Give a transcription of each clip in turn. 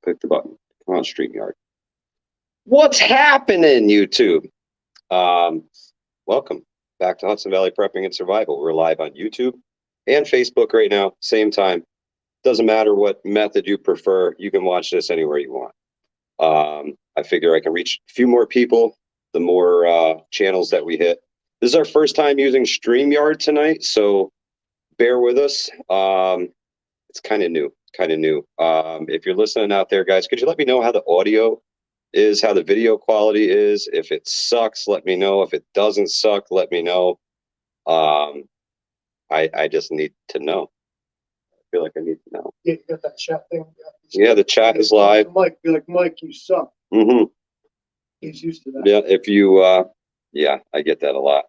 Click the button. Come on, StreamYard. What's happening, YouTube? Welcome back to Hudson Valley Prepping and Survival. We're live on YouTube and Facebook right now, same time. Doesn't matter what method you prefer. You can watch this anywhere you want. I figure I can reach a few more people, the more channels that we hit. This is our first time using StreamYard tonight, so bear with us. It's kind of new. If you're listening out there, guys, could you let me know how the audio is, how the video quality is? If it sucks, let me know. If it doesn't suck, let me know. I just need to know. I feel like I need to know. Yeah, you got that chat thing? Yeah, the chat is live. Mike, be like, Mike, you suck. Mm-hmm. He's used to that. Yeah, if you, yeah, I get that a lot.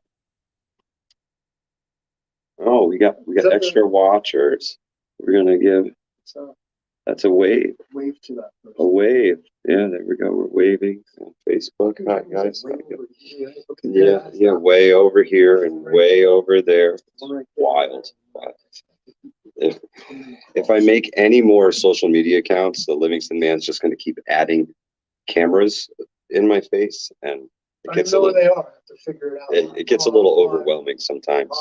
Oh, we got extra watchers. We're gonna give. That's a wave. Wave to that person. A wave. Yeah, there we go. We're waving on Facebook. Hi, guys. Yeah, way over here and way over there. Wild. If I make any more social media accounts, the Livingston Man's just going to keep adding cameras in my face, and it gets a little. They are. I have to figure it out. It gets a little overwhelming sometimes.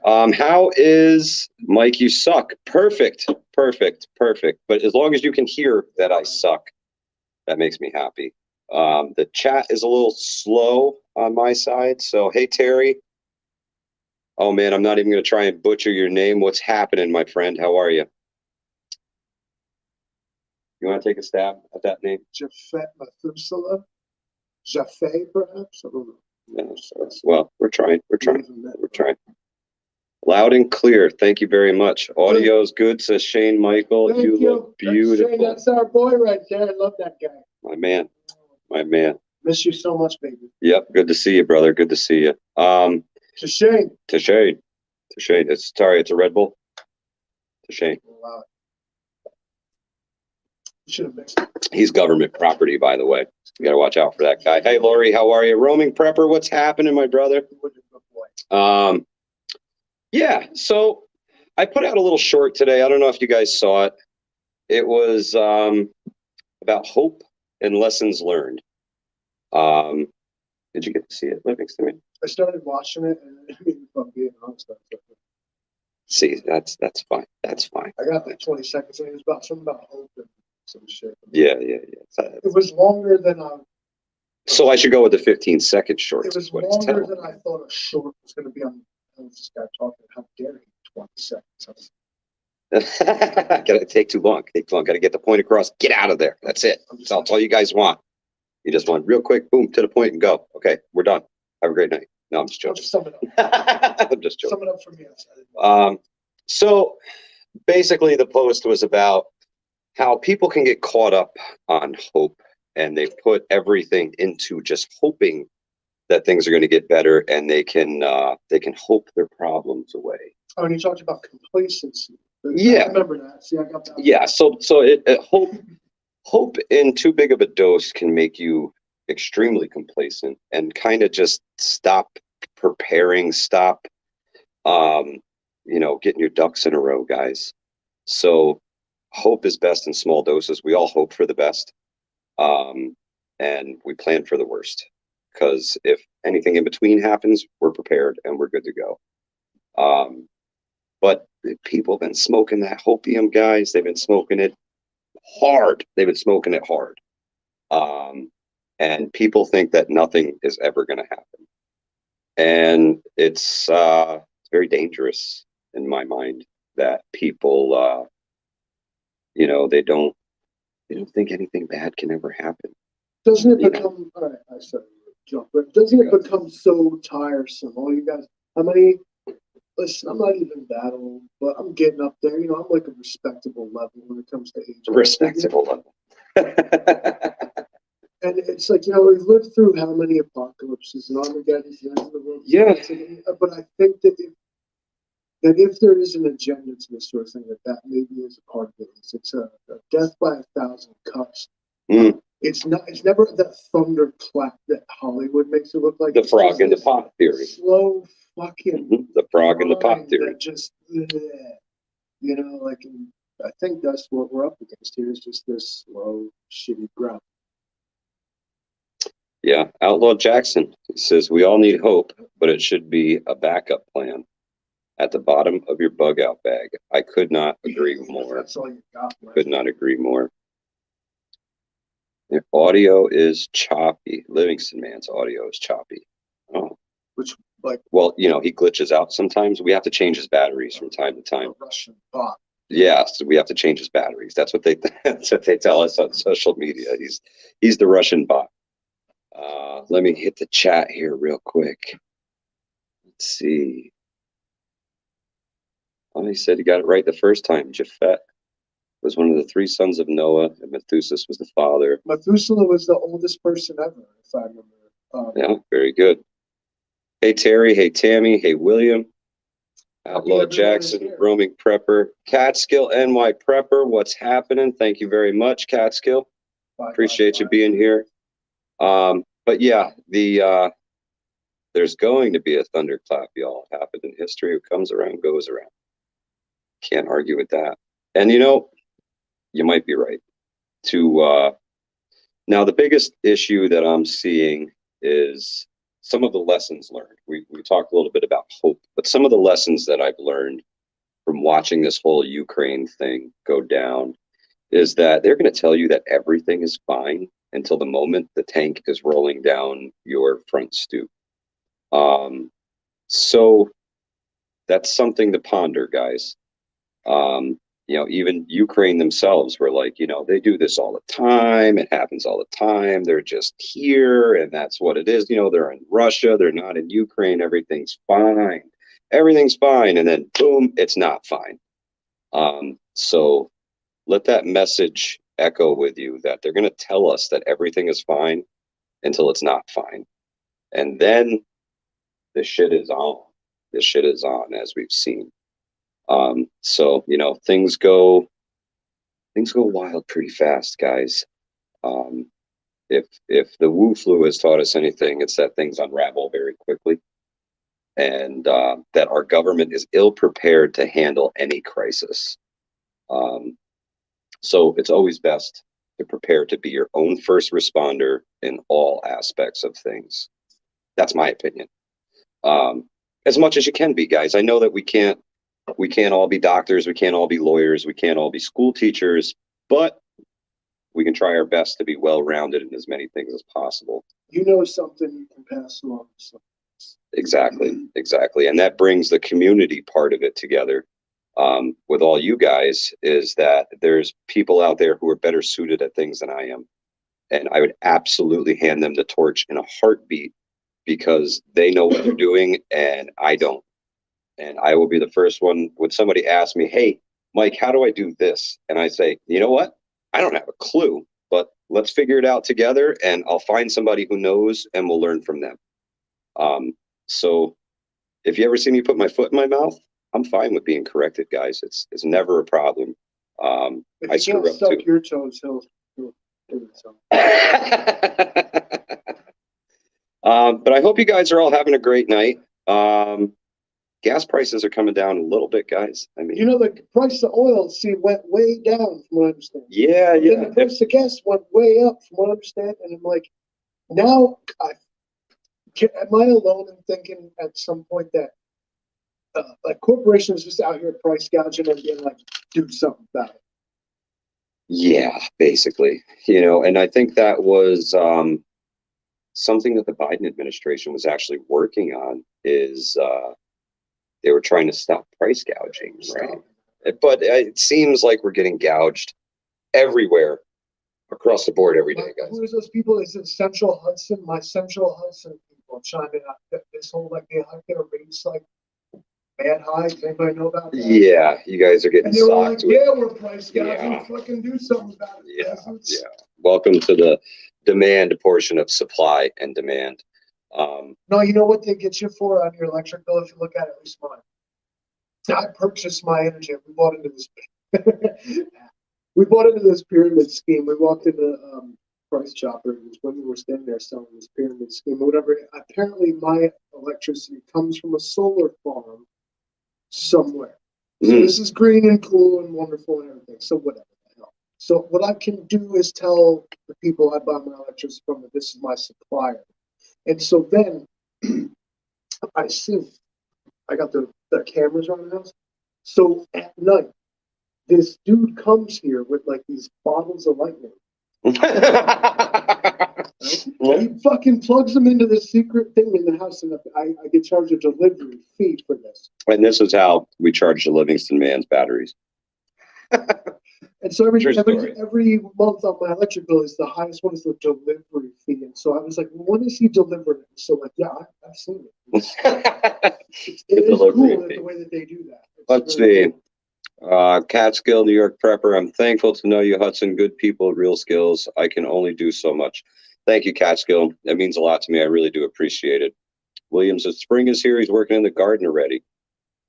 How is Mike? You suck. Perfect. But as long as you can hear that I suck, that makes me happy. The chat is a little slow on my side. So, hey, Terry. Oh, man, I'm not even going to try and butcher your name. What's happening, my friend? How are you? You want to take a stab at that name? Jafet Methuselah? Jaffe, perhaps? I don't know. No, well, we're trying. Loud and clear. Thank you very much. Audio's good, says Shane Michael. You look beautiful. That's our boy right there. I love that guy. My man. Miss you so much, baby. Yep. Good to see you, brother. Good to see you. To Shane. It's a Red Bull. To Shane. Wow. You should have mixed it. He's government property, by the way. You got to watch out for that guy. Hey, Lori, how are you? Roaming prepper, what's happening, my brother? Yeah, so I put out a little short today. I don't know if you guys saw it. It was about hope and lessons learned. Did you get to see it, Livingston? I started watching it, and if I'm being honest, see, that's fine. That's fine. I got like 20 seconds, and it was about something about hope and some shit. Yeah. It was longer than So I should go with the 15-second short. It was longer than I thought a short was going to be on. This guy talking, how dare he? 20 seconds. Gotta take too long. Gotta get the point across. Get out of there. That's it. That's all you guys want. You just want real quick, boom, to the point and go. Okay, we're done. Have a great night. No, I'm just joking. Sum it up. I'm just joking. Sum it up for me. So basically the post was about how people can get caught up on hope, and they put everything into just hoping that things are going to get better, and they can hope their problems away. Oh, and you talked about complacency. Yeah, I remember that. See, I got that. Yeah, so hope in too big of a dose can make you extremely complacent and kind of just stop preparing, stop, getting your ducks in a row, guys. So hope is best in small doses. We all hope for the best, and we plan for the worst. Because if anything in between happens, we're prepared and we're good to go. But people have been smoking that hopium, guys. They've been smoking it hard. And people think that nothing is ever going to happen. And it's very dangerous in my mind that people, they don't think anything bad can ever happen. Doesn't it become, all right, I said but doesn't it become so tiresome? Oh, you guys, listen, I'm not even that old, but I'm getting up there. I'm like a respectable level when it comes to age. Respectable level. And it's like, we've lived through how many apocalypses and Armageddon, the end of the world. Yeah. But I think that if there is an agenda to this sort of thing, that maybe is a part of it. It's a death by 1,000 cuts. It's never that thunderclap that Hollywood makes it look like. The frog in the pot theory. Slow fucking. The frog in the pot theory. That just, I think that's what we're up against here, is just this slow, shitty ground. Yeah, Outlaw Jackson says we all need hope, but it should be a backup plan at the bottom of your bug out bag. I could not agree more. That's all you got. Could not agree more. If audio is choppy, Livingston Man's audio is choppy. Oh, Which, like, well, you know, he glitches out sometimes. We have to change his batteries from time to time. a Russian bot. Yeah, so we have to change his batteries. That's what they tell us on social media. He's the Russian bot. Let me hit the chat here real quick. Let's see. Oh, he said he got it right the first time. Japhet was one of the three sons of Noah, and Methuselah was the father. Methuselah was the oldest person ever, if I remember. Yeah, very good. Hey, Terry. Hey, Tammy. Hey, William. Outlaw Jackson, roaming prepper. Catskill NY prepper. What's happening? Thank you very much, Catskill. Appreciate you being here. But yeah, there's going to be a thunderclap, y'all. It happened in history. It comes around, goes around. Can't argue with that. And you know, you might be right. Now the biggest issue that I'm seeing is some of the lessons learned. We talked a little bit about hope, but some of the lessons that I've learned from watching this whole Ukraine thing go down is that they're going to tell you that everything is fine until the moment the tank is rolling down your front stoop. So that's something to ponder, guys. You know, even Ukraine themselves were like, you know, they do this all the time. It happens all the time. They're just here, and that's what it is. You know, they're in Russia. They're not in Ukraine. Everything's fine. Everything's fine. And then, boom, it's not fine. So let that message echo with you that they're going to tell us that everything is fine until it's not fine. And then the shit is on. The shit is on, as we've seen. So, you know, things go wild pretty fast, guys. If the Wu flu has taught us anything, it's that things unravel very quickly, and that our government is ill prepared to handle any crisis. So it's always best to prepare to be your own first responder in all aspects of things. That's my opinion. As much as you can be, guys. I know that we can't all be doctors, we can't all be lawyers, we can't all be school teachers, but we can try our best to be well-rounded in as many things as possible. You know something, you can pass along something. Exactly. And that brings the community part of it together. With all you guys, is that there's people out there who are better suited at things than I am. And I would absolutely hand them the torch in a heartbeat, because they know what they're doing and I don't. And I will be the first one when somebody asks me, hey, Mike, how do I do this? And I say, you know what? I don't have a clue, but let's figure it out together, and I'll find somebody who knows and we'll learn from them. So if you ever see me put my foot in my mouth, I'm fine with being corrected, guys. It's never a problem. If I screw up too. Your toes, he'll do it. So. But I hope you guys are all having a great night. Gas prices are coming down a little bit, guys. I mean, you know, the price of oil, went way down, from what I understand. Yeah. Then the price of gas went way up, from what I understand. And I'm like, now, am I alone in thinking at some point that like corporations just out here price gouging and being like, do something about it? Yeah, basically, you know, and I think that was something that the Biden administration was actually working on, is they were trying to stop price gouging, right? But it seems like we're getting gouged everywhere, across the board, every day, guys. Who's those people? Is it Central Hudson? My Central Hudson people chiming out this whole, like, they have their rates like bad high. Does anybody know about that? Yeah, you guys are getting socked. Like, yeah, we're price gouging. Yeah. Fucking do something about it. Yeah. Welcome to the demand portion of supply and demand. No, you know what they get you for on your electric bill, if you look at it, at least mine. I purchased my energy. We bought into this. We bought into this pyramid scheme. We walked into Price Chopper, and when we were standing there selling this pyramid scheme or whatever. Apparently, my electricity comes from a solar farm somewhere. So this is green and cool and wonderful and everything. So whatever the hell. So what I can do is tell the people I buy my electricity from that this is my supplier. And so then I see, I got the cameras around the house. So at night, this dude comes here with like these bottles of lightning. He fucking plugs them into the secret thing in the house, and I get charged a delivery fee for this. And this is how we charge the Livingston Man's batteries. And so every month on my electric bill is the highest one is the delivery fee. And so I was like, well, when is he delivering it? So like, yeah, I've seen it. It is cool the way that they do that. Let's see. Catskill, New York prepper. I'm thankful to know you, Hudson. Good people, real skills. I can only do so much. Thank you, Catskill. That means a lot to me. I really do appreciate it. William says, spring is here. He's working in the garden already.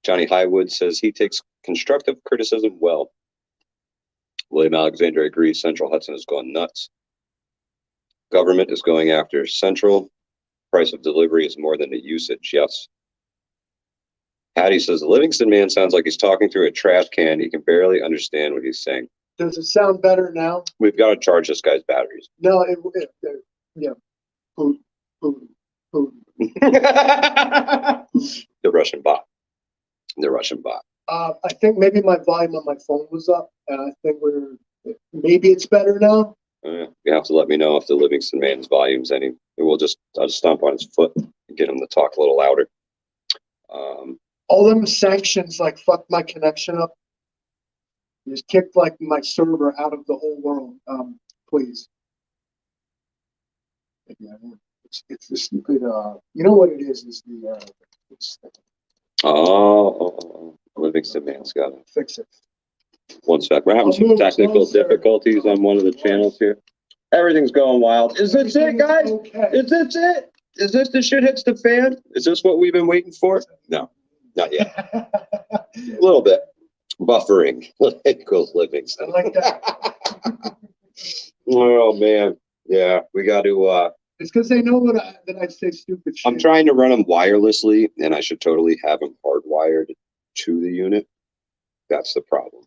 Johnny Highwood says he takes constructive criticism well. William Alexander agrees. Central Hudson has gone nuts. Government is going after Central. Price of delivery is more than the usage. Yes. Hattie says, the Livingston Man sounds like he's talking through a trash can. He can barely understand what he's saying. Does it sound better now? We've got to charge this guy's batteries. No, yeah. Putin. The Russian bot. I think maybe my volume on my phone was up, and I think maybe it's better now. You have to let me know if the Livingston Man's volume's any. I'll just stomp on his foot and get him to talk a little louder. All them sanctions like fucked my connection up. Just kicked like my server out of the whole world. Please. Yeah, it's the stupid. You know what it is? Is the. Livingston Man's got to fix it. One sec. We're having some technical difficulties on one of the channels here. Everything's going wild. Is this it, guys? Okay. Is this it? Is this the shit hits the fan? Is this what we've been waiting for? No, not yet. A little bit. Buffering. It goes Livingston. I like that. Oh, man. Yeah, we got to... It's because they know that I say stupid shit. I'm trying to run them wirelessly, and I should totally have them hardwired to the unit. That's the problem.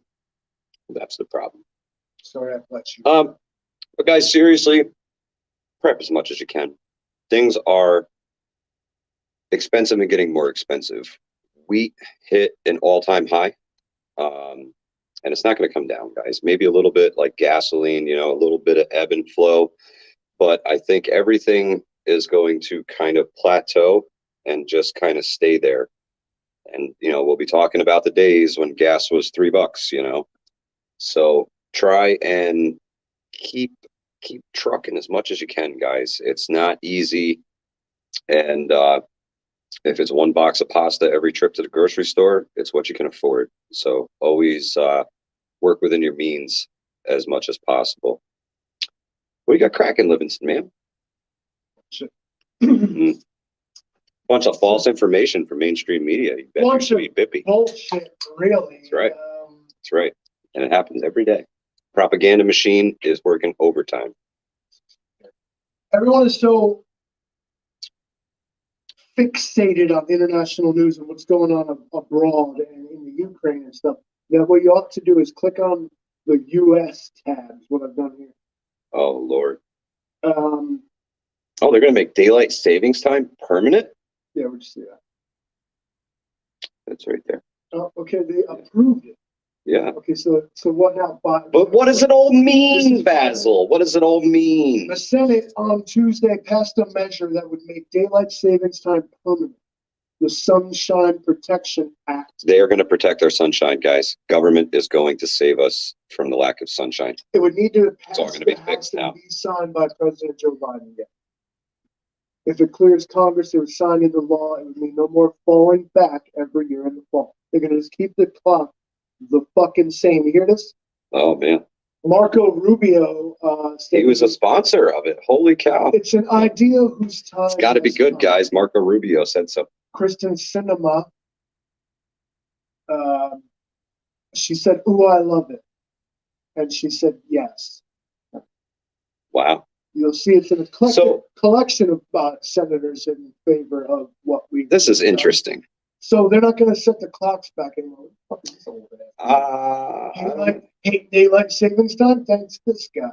Sorry, I let you. But guys, seriously, prep as much as you can. Things are expensive and getting more expensive. Wheat hit an all-time high, and it's not going to come down, guys. Maybe a little bit like gasoline, a little bit of ebb and flow. But I think everything is going to kind of plateau and just kind of stay there. And, we'll be talking about the days when gas was $3, So try and keep trucking as much as you can, guys. It's not easy. And if it's one box of pasta every trip to the grocery store, it's what you can afford. So always work within your means as much as possible. What do you got cracking, Livingston Man? Bunch of false information from mainstream media. You bet bunch of bippy. Bullshit, really. That's right. That's right. And it happens every day. Propaganda machine is working overtime. Everyone is so fixated on international news and what's going on abroad and in the Ukraine and stuff. That what you ought to do is click on the U.S. tabs. What I've done here. Oh, Lord. They're going to make daylight savings time permanent? Yeah, we just see that. That's right there. Oh, okay, they approved it. Yeah. Okay, so what now? But what does it all mean, Basil? What does it all mean? The Senate on Tuesday passed a measure that would make daylight savings time permanent. The Sunshine Protection Act. They are going to protect our sunshine, guys. Government is going to save us from the lack of sunshine. It would need to pass it's all going to be fixed now. And be signed by President Joe Biden again. If it clears Congress, it would sign into law. It would mean no more falling back every year in the fall. They're going to just keep the clock the fucking same. You hear this? Oh, man. Marco Rubio. He was a sponsor of it. Holy cow. It's an idea whose time. It's got to be good, guys. Marco Rubio said so. Kristen Sinema. She said, "Ooh, I love it," and she said, "Yes." Wow. You'll see it's in a collection of senators in favor of what we. This is interesting. So they're not going to set the clocks back anymore. What the fuck is this old ass? Hey, daylight savings time? Thanks this guy.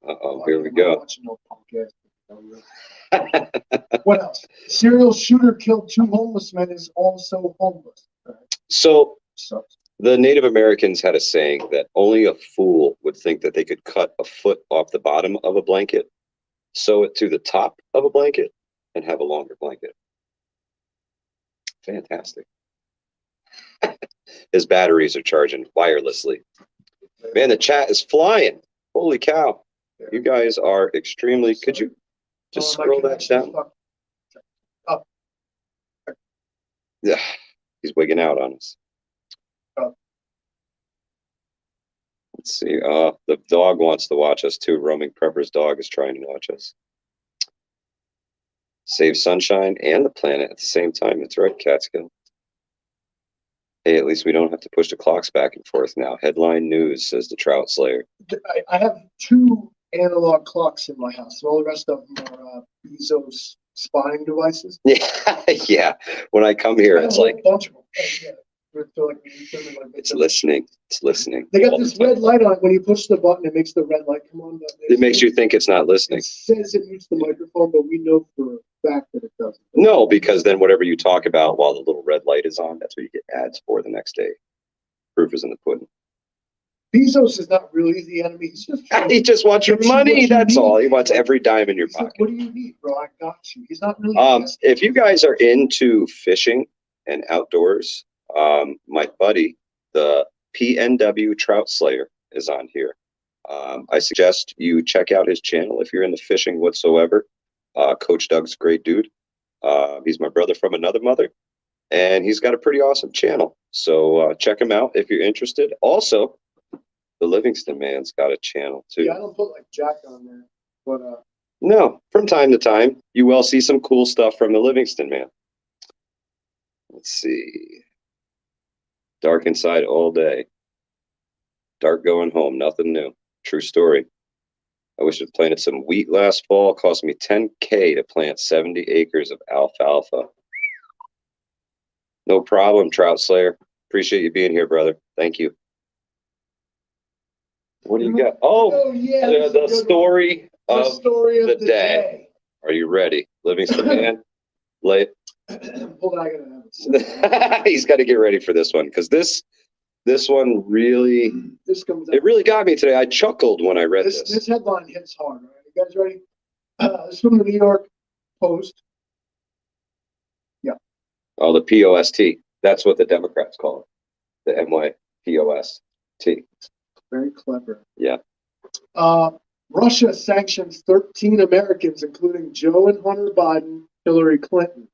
All right. Here we go. Watching no punk ass. What else? Serial shooter killed 2 homeless men is also homeless. Right. So Sucks. the Native Americans had a saying that only a fool would think that they could cut a foot off the bottom of a blanket, sew it to the top of a blanket, and have a longer blanket. Fantastic. His batteries are charging wirelessly. Man, the chat is flying. Holy cow. You guys are extremely... Could you just scroll that down? Up. Yeah, he's wigging out on us. Let's see. The dog wants to watch us too. Roaming Prepper's dog is trying to watch us. Save sunshine and the planet at the same time. That's right, Catskill. Hey, at least we don't have to push the clocks back and forth now. Headline news, says the Trout Slayer. I have 2 analog clocks in my house. All the rest of them are Bezos spying devices. Yeah, yeah. When I come here, it's like... bunch of them. It's listening. It's listening. They got this red light on. When you push the button, it makes the red light come on. It makes you think it's not listening. It says it mutes the microphone, but we know for a fact that it doesn't. No, because then whatever you talk about while the little red light is on, that's what you get ads for the next day. Proof is in the pudding. Bezos is not really the enemy. He's just he just wants your money. That's all. He wants every dime in your pocket. Like, what do you need, bro? I got you. He's not really. If you guys are into fishing and outdoors, my buddy, the PNW Trout Slayer, is on here. I suggest you check out his channel if you're into fishing whatsoever. Coach Doug's a great dude. He's my brother from another mother, and he's got a pretty awesome channel. So check him out if you're interested. Also, the Livingston Man's got a channel too. Yeah, I don't put like Jack on there, but no, from time to time, you will see some cool stuff from the Livingston Man. Let's see. Dark inside all day. Dark going home. Nothing new. True story. I wish I'd planted some wheat last fall. It cost me $10K to plant 70 acres of alfalfa. No problem, Trout Slayer. Appreciate you being here, brother. Thank you. What do you got? Oh, yeah, the story of the day. Are you ready? Livingston Man? Late. Hold on, I gotta have it. He's got to get ready for this one, because this one really, it really got me today. I chuckled when I read this. This headline hits hard. Right? You guys ready? It's from the New York Post. Yeah. Oh, the POST. That's what the Democrats call it. The MYPOST. Very clever. Yeah. Russia sanctions 13 Americans, including Joe and Hunter Biden, Hillary Clinton.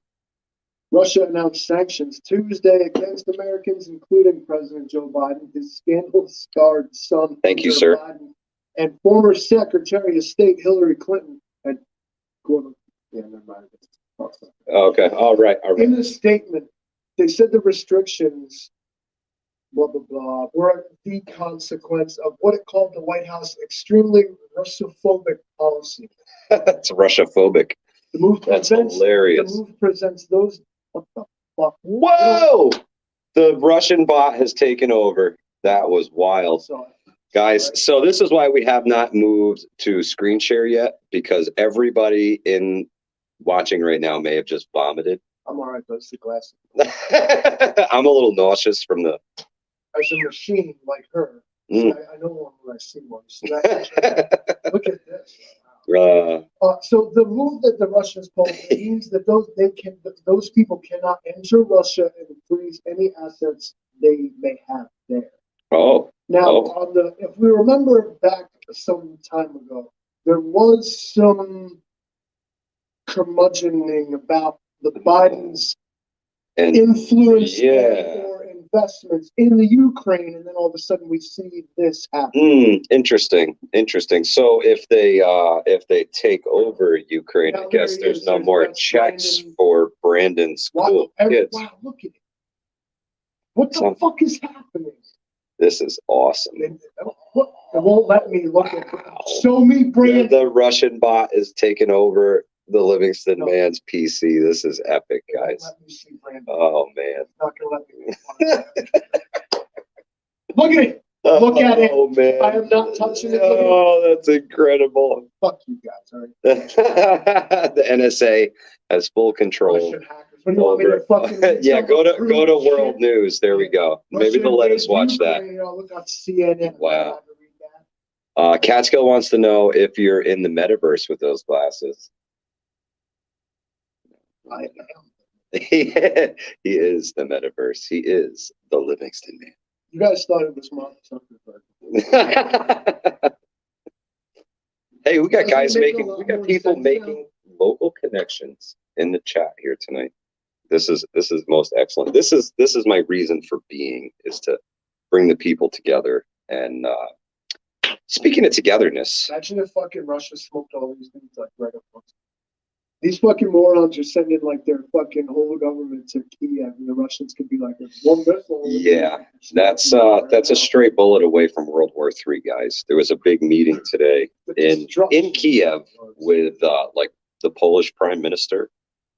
Russia announced sanctions Tuesday against Americans, including President Joe Biden, his scandal-scarred son, Thank you, Hunter sir. Biden, and former Secretary of State Hillary Clinton. Okay. All right. In the statement, they said the restrictions, blah, blah, blah, were the consequence of what it called the White House extremely Russophobic policy. That's Russophobic. The move hilarious. The move presents those. What the fuck? Whoa! The Russian bot has taken over. That was wild. Guys, so this is why we have not moved to screen share yet, because everybody in watching right now may have just vomited. I'm all right, though. It's the glasses. I'm a little nauseous from the... As a machine like her, I know one when I see one. So look at this. So the move that the Russians pulled means that those people cannot enter Russia and freeze any assets they may have there. Oh. Now, if we remember back some time ago, there was some curmudgeoning about the Biden's influence or investments in the Ukraine, and then all of a sudden we see this happen. Interesting. So if they take over Ukraine, I guess there's no more checks for Brandon's school kids. Wow, look at it. What the fuck is happening? This is awesome. It won't let me look at it. Show me Brandon. The Russian bot is taking over The Livingston No. Man's PC. This is epic, They won't guys. let me see Brandon. Oh man. It's not gonna let me. Look at it. Look at it. Oh man. I am not touching it. Oh, that's incredible. Fuck you guys, all right? The NSA has full control. Russian hackers. What do you want me to fucking Yeah, go to prove World shit? News. There we go. Maybe they'll let us watch that. You know, look on CNN. Wow. Catskill wants to know if you're in the metaverse with those glasses. I am. He is the metaverse. He is the Livingston Man. You guys thought it was Mark Zuckerberg. Hey, we got people making local connections in the chat here tonight. This is most excellent. This is my reason for being, is to bring the people together. And speaking of togetherness, imagine if fucking Russia smoked all these things like right up close. These fucking morons are sending like their fucking whole government to Kiev, and the Russians could be like, one missile. Yeah, that's a stray bullet away from World War III, guys. There was a big meeting today in Kiev with like the Polish Prime Minister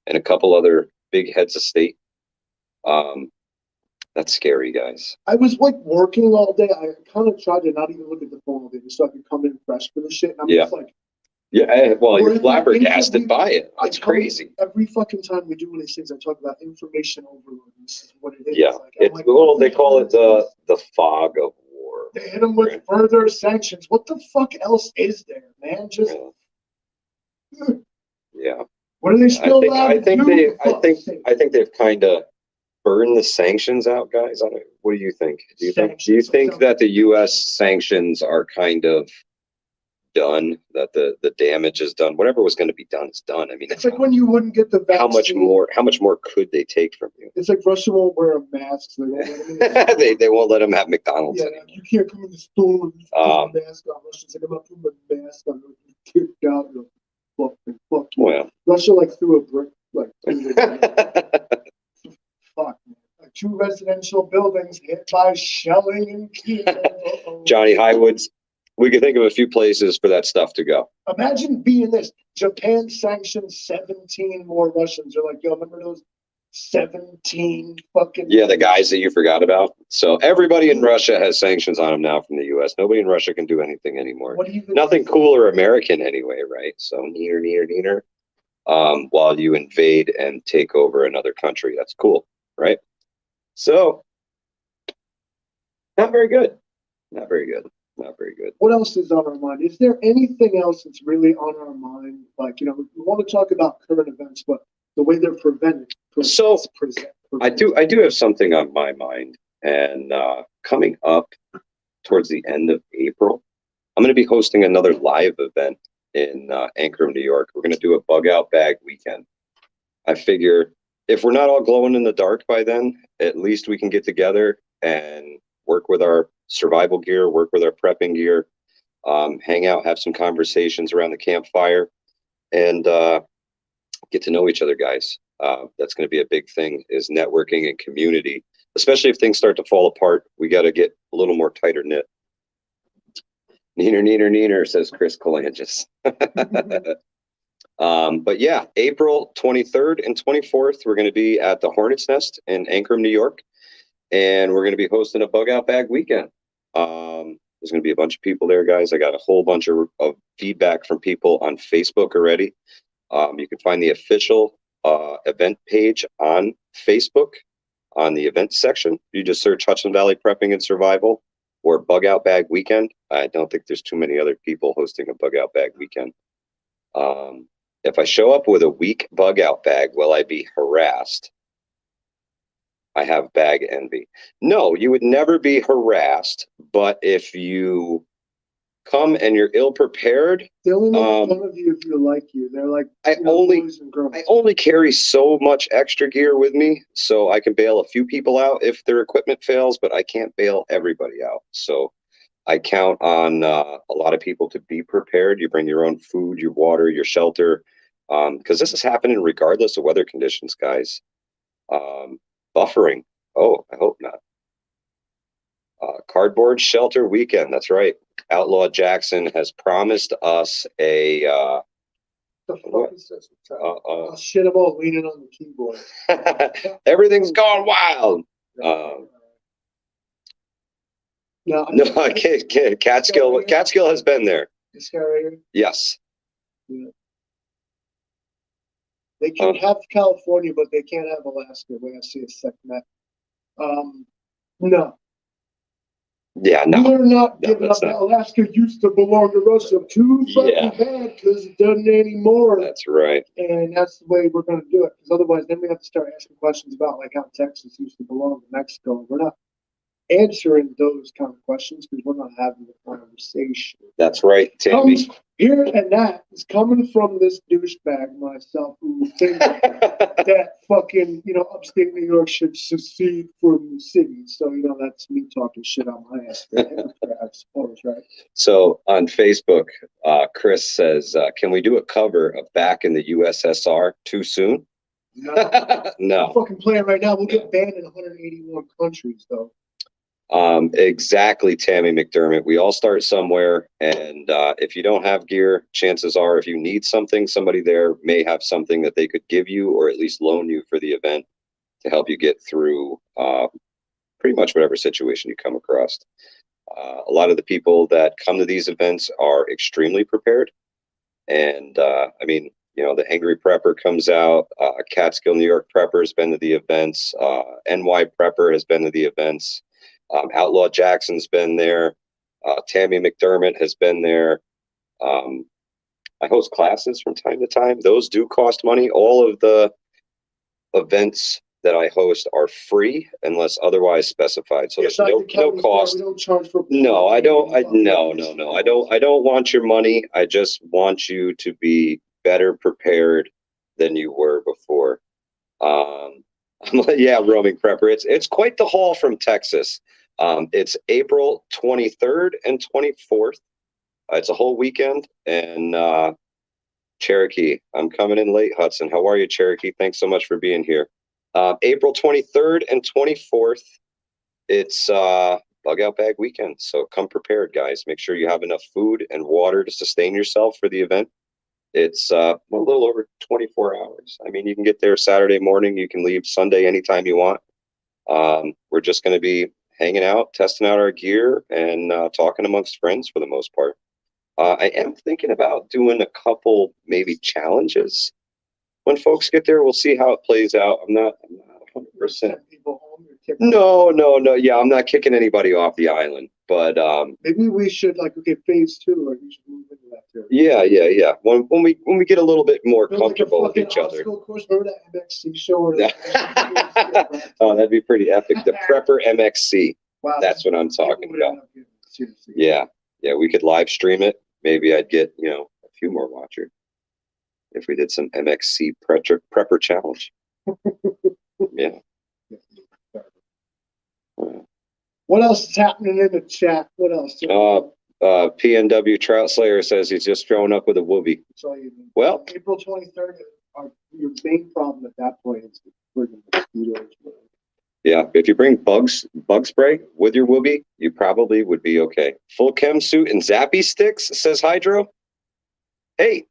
and a couple other big heads of state. That's scary, guys. I was like working all day. I kind of tried to not even look at the phone all day, just so I could come in fresh for the shit. And I'm just like, yeah, well, you're flabbergasted by it. It's crazy. Every fucking time we do one of these things, I talk about information overload. This is what it is. Yeah, well, they call it the fog of war. They hit them with further sanctions. What the fuck else is there, man? Just yeah. What are they still allowed to do? I think they've kind of burned the sanctions out, guys. What do you think? Do you think that the U.S. sanctions are kind of done, that the damage is done? Whatever was going to be done is done. I mean, it's like when you wouldn't get the vaccine. How much more could they take from you? It's like Russia won't wear a mask. So they won't let them have McDonald's anymore. You can't come in the store with a mask on. Russia's like, I'm not putting my mask on. You're kicked out. Fuck you. Well, Russia like threw a brick like fuck, man. Like 2 residential buildings hit by shelling in Kiev. Johnny Highwoods. We could think of a few places for that stuff to go. Imagine being this. Japan sanctioned 17 more Russians. They're like, yo, remember those 17 fucking... Yeah, the guys that you forgot about. So everybody in Russia has sanctions on them now from the U.S. Nobody in Russia can do anything anymore. Nothing cool or American anyway, right? So neater. While you invade and take over another country. That's cool, right? So, not very good. Not very good. What else is on our mind? Is there anything else that's really on our mind? Like, you know, we want to talk about current events, but the way they're prevented. I do have something on my mind, and coming up towards the end of April, I'm going to be hosting another live event in Ankrum, New York. We're going to do a bug out bag weekend. I figure if we're not all glowing in the dark by then, at least we can get together and work with our survival gear, work with our prepping gear, hang out, have some conversations around the campfire, and get to know each other, guys. That's going to be a big thing, is networking and community, especially if things start to fall apart. We got to get a little more tighter knit. Neener, says Chris Kalangis. But yeah, April 23rd and 24th, we're going to be at the Hornet's Nest in Ankrum, New York. And we're going to be hosting a bug out bag weekend. There's going to be a bunch of people there, guys. I got a whole bunch of feedback from people on Facebook already. You can find the official event page on Facebook on the event section. You just search Hudson Valley Prepping and Survival or Bug Out Bag Weekend. I don't think there's too many other people hosting a bug out bag weekend. If I show up with a weak bug out bag, will I be harassed? I have bag envy. No, you would never be harassed, but if you come and you're ill prepared, they only make fun of you if you like you. They're like, I only carry so much extra gear with me, so I can bail a few people out if their equipment fails, but I can't bail everybody out. So I count on a lot of people to be prepared. You bring your own food, your water, your shelter, because this is happening regardless of weather conditions, guys. Buffering. Oh, I hope not. Cardboard shelter weekend. That's right. Outlaw Jackson has promised us a The fuck is this? Uh-oh. Shit, I'm all leaning on the keyboard. Everything's gone wild. No, Catskill has been there. This guy right here? Yes. Yeah. They can have California, but they can't have Alaska. When I see a segment. No. Yeah, no. We're not giving up. Not. Alaska used to belong to Russia. Too fucking bad because it doesn't anymore. That's right. And that's the way we're going to do it. Because otherwise, then we have to start asking questions about like how Texas used to belong to Mexico. We're not answering those kind of questions because we're not having the conversation. That's right, Tammy. Here and that is coming from this douchebag myself who thinks that fucking, upstate New York should secede from the city. So, that's me talking shit on my ass, I suppose, right? So on Facebook, Chris says, can we do a cover of Back in the USSR too soon? No. No. I'm fucking playing right now. We'll get banned in 181 countries, though. Exactly, Tammy McDermott. We all start somewhere, and if you don't have gear, chances are if you need something, somebody there may have something that they could give you or at least loan you for the event to help you get through pretty much whatever situation you come across. A lot of the people that come to these events are extremely prepared, and I mean, the Angry Prepper comes out, Catskill, New York Prepper has been to the events, NY Prepper has been to the events. Outlaw Jackson's been there. Tammy McDermott has been there. I host classes from time to time. Those do cost money. All of the events that I host are free unless otherwise specified. So there's no cost. We don't charge for. No, I don't. No. I don't want your money. I just want you to be better prepared than you were before. Yeah, roaming prepper. It's quite the haul from Texas. It's April 23rd and 24th. It's a whole weekend. And Cherokee, I'm coming in late, Hudson. How are you, Cherokee? Thanks so much for being here. April 23rd and 24th. It's bug out bag weekend. So come prepared, guys. Make sure you have enough food and water to sustain yourself for the event. It's a little over 24 hours. I mean, you can get there Saturday morning. You can leave Sunday anytime you want. We're just going to be hanging out, testing out our gear, and talking amongst friends for the most part. I am thinking about doing a couple maybe challenges when folks get there. We'll see how it plays out. I'm not 100%. No. Yeah, I'm not kicking anybody off the island. But maybe we should phase 2, or we should move into that too. Yeah. When we get a little bit more comfortable with each other. Course, remember that MXC show? Oh, that'd be pretty epic. The Prepper MXC. Wow, that's what I'm talking about. Yeah, we could live stream it. Maybe I'd get a few more watchers if we did some MXC Prepper challenge. Yeah. What else is happening in the chat? What else? PNW Trout Slayer says he's just showing up with a whoopee. Well, April 23rd, your main problem at that point is bringing mosquitoes. Yeah, if you bring bug spray with your whoopee, you probably would be okay. Full chem suit and zappy sticks, says Hydro. Hey,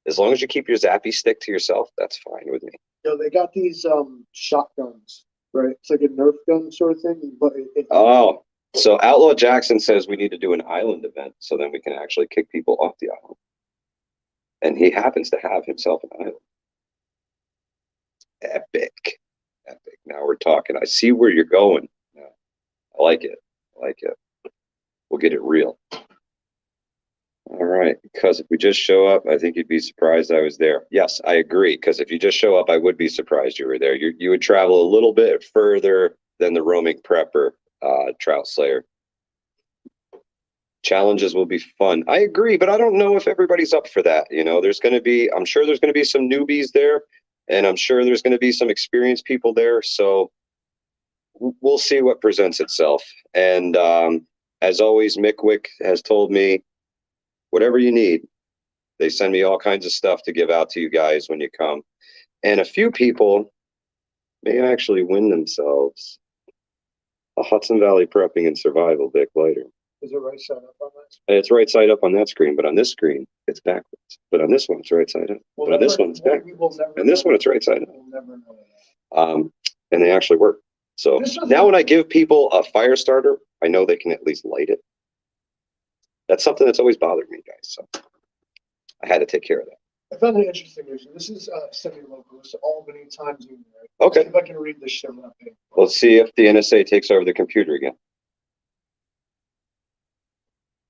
as long as you keep your zappy stick to yourself, that's fine with me. They got these shotguns. Right, it's like a Nerf gun sort of thing, but so Outlaw Jackson says we need to do an island event so then we can actually kick people off the island, and he happens to have himself an island. Epic. Now we're talking. I see where you're going. I like it. We'll get it real. All right, because if we just show up, I think you'd be surprised I was there. Yes, I agree, because if you just show up, I would be surprised you were there. You would travel a little bit further than the roaming prepper, Trout Slayer. Challenges will be fun. I agree, but I don't know if everybody's up for that. I'm sure there's going to be some newbies there, and I'm sure there's going to be some experienced people there. So we'll see what presents itself. And as always, Mick Wick has told me, whatever you need, they send me all kinds of stuff to give out to you guys when you come. And a few people may actually win themselves a Hudson Valley Prepping and Survival Vic later. Is it right side up on that? It's right side up on that screen, but on this screen, it's backwards. But on this one, it's right side up. But on this one, it's backwards. And this one, it's right side up. We'll never know that. And they actually work. So now when I give people a fire starter, I know they can at least light it. That's something that's always bothered me, guys. So I had to take care of that. I found it interesting. This is semi-local. It's Albany Times Union. Right? Okay. See if I can read this shit up here. Let's see if the NSA takes over the computer again.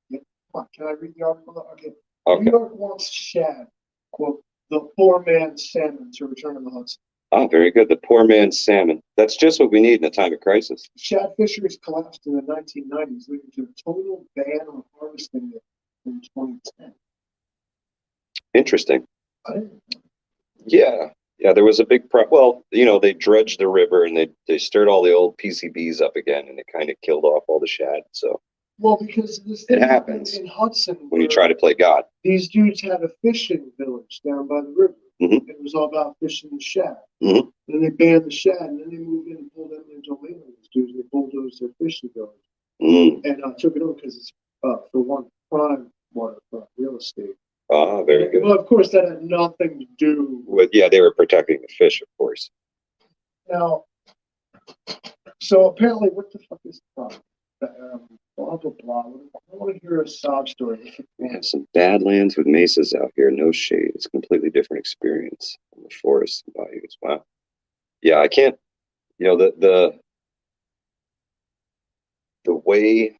Yeah. Come on, can I read the article? Okay. Okay. New York wants shad, quote, the poor man's salmon to return to the Hudson. Oh, very good. The poor man's salmon. That's just what we need in a time of crisis. Shad fisheries collapsed in the 1990s, leading to a total ban on harvesting it in 2010. Interesting. Yeah. Yeah, there was a big well, they dredged the river and they stirred all the old PCBs up again and it kind of killed off all the shad. So because it happens in Hudson when you try to play God. These dudes had a fishing village down by the river. Mm-hmm. It was all about fishing the shad. Mm-hmm. Then they banned the shad, and then they moved in and pulled eminent domain on these dudes. They bulldozed their fishing village and took it over because it's for one prime waterfront real estate. Ah, very good. Well, of course, that had nothing to do with. Yeah, they were protecting the fish, of course. Now, so apparently, what the fuck is the problem? Blah blah blah. I want to hear a sob story. We have some badlands with mesas out here, no shade. It's a completely different experience in the forests and bayous. Wow. Yeah, I can't. The way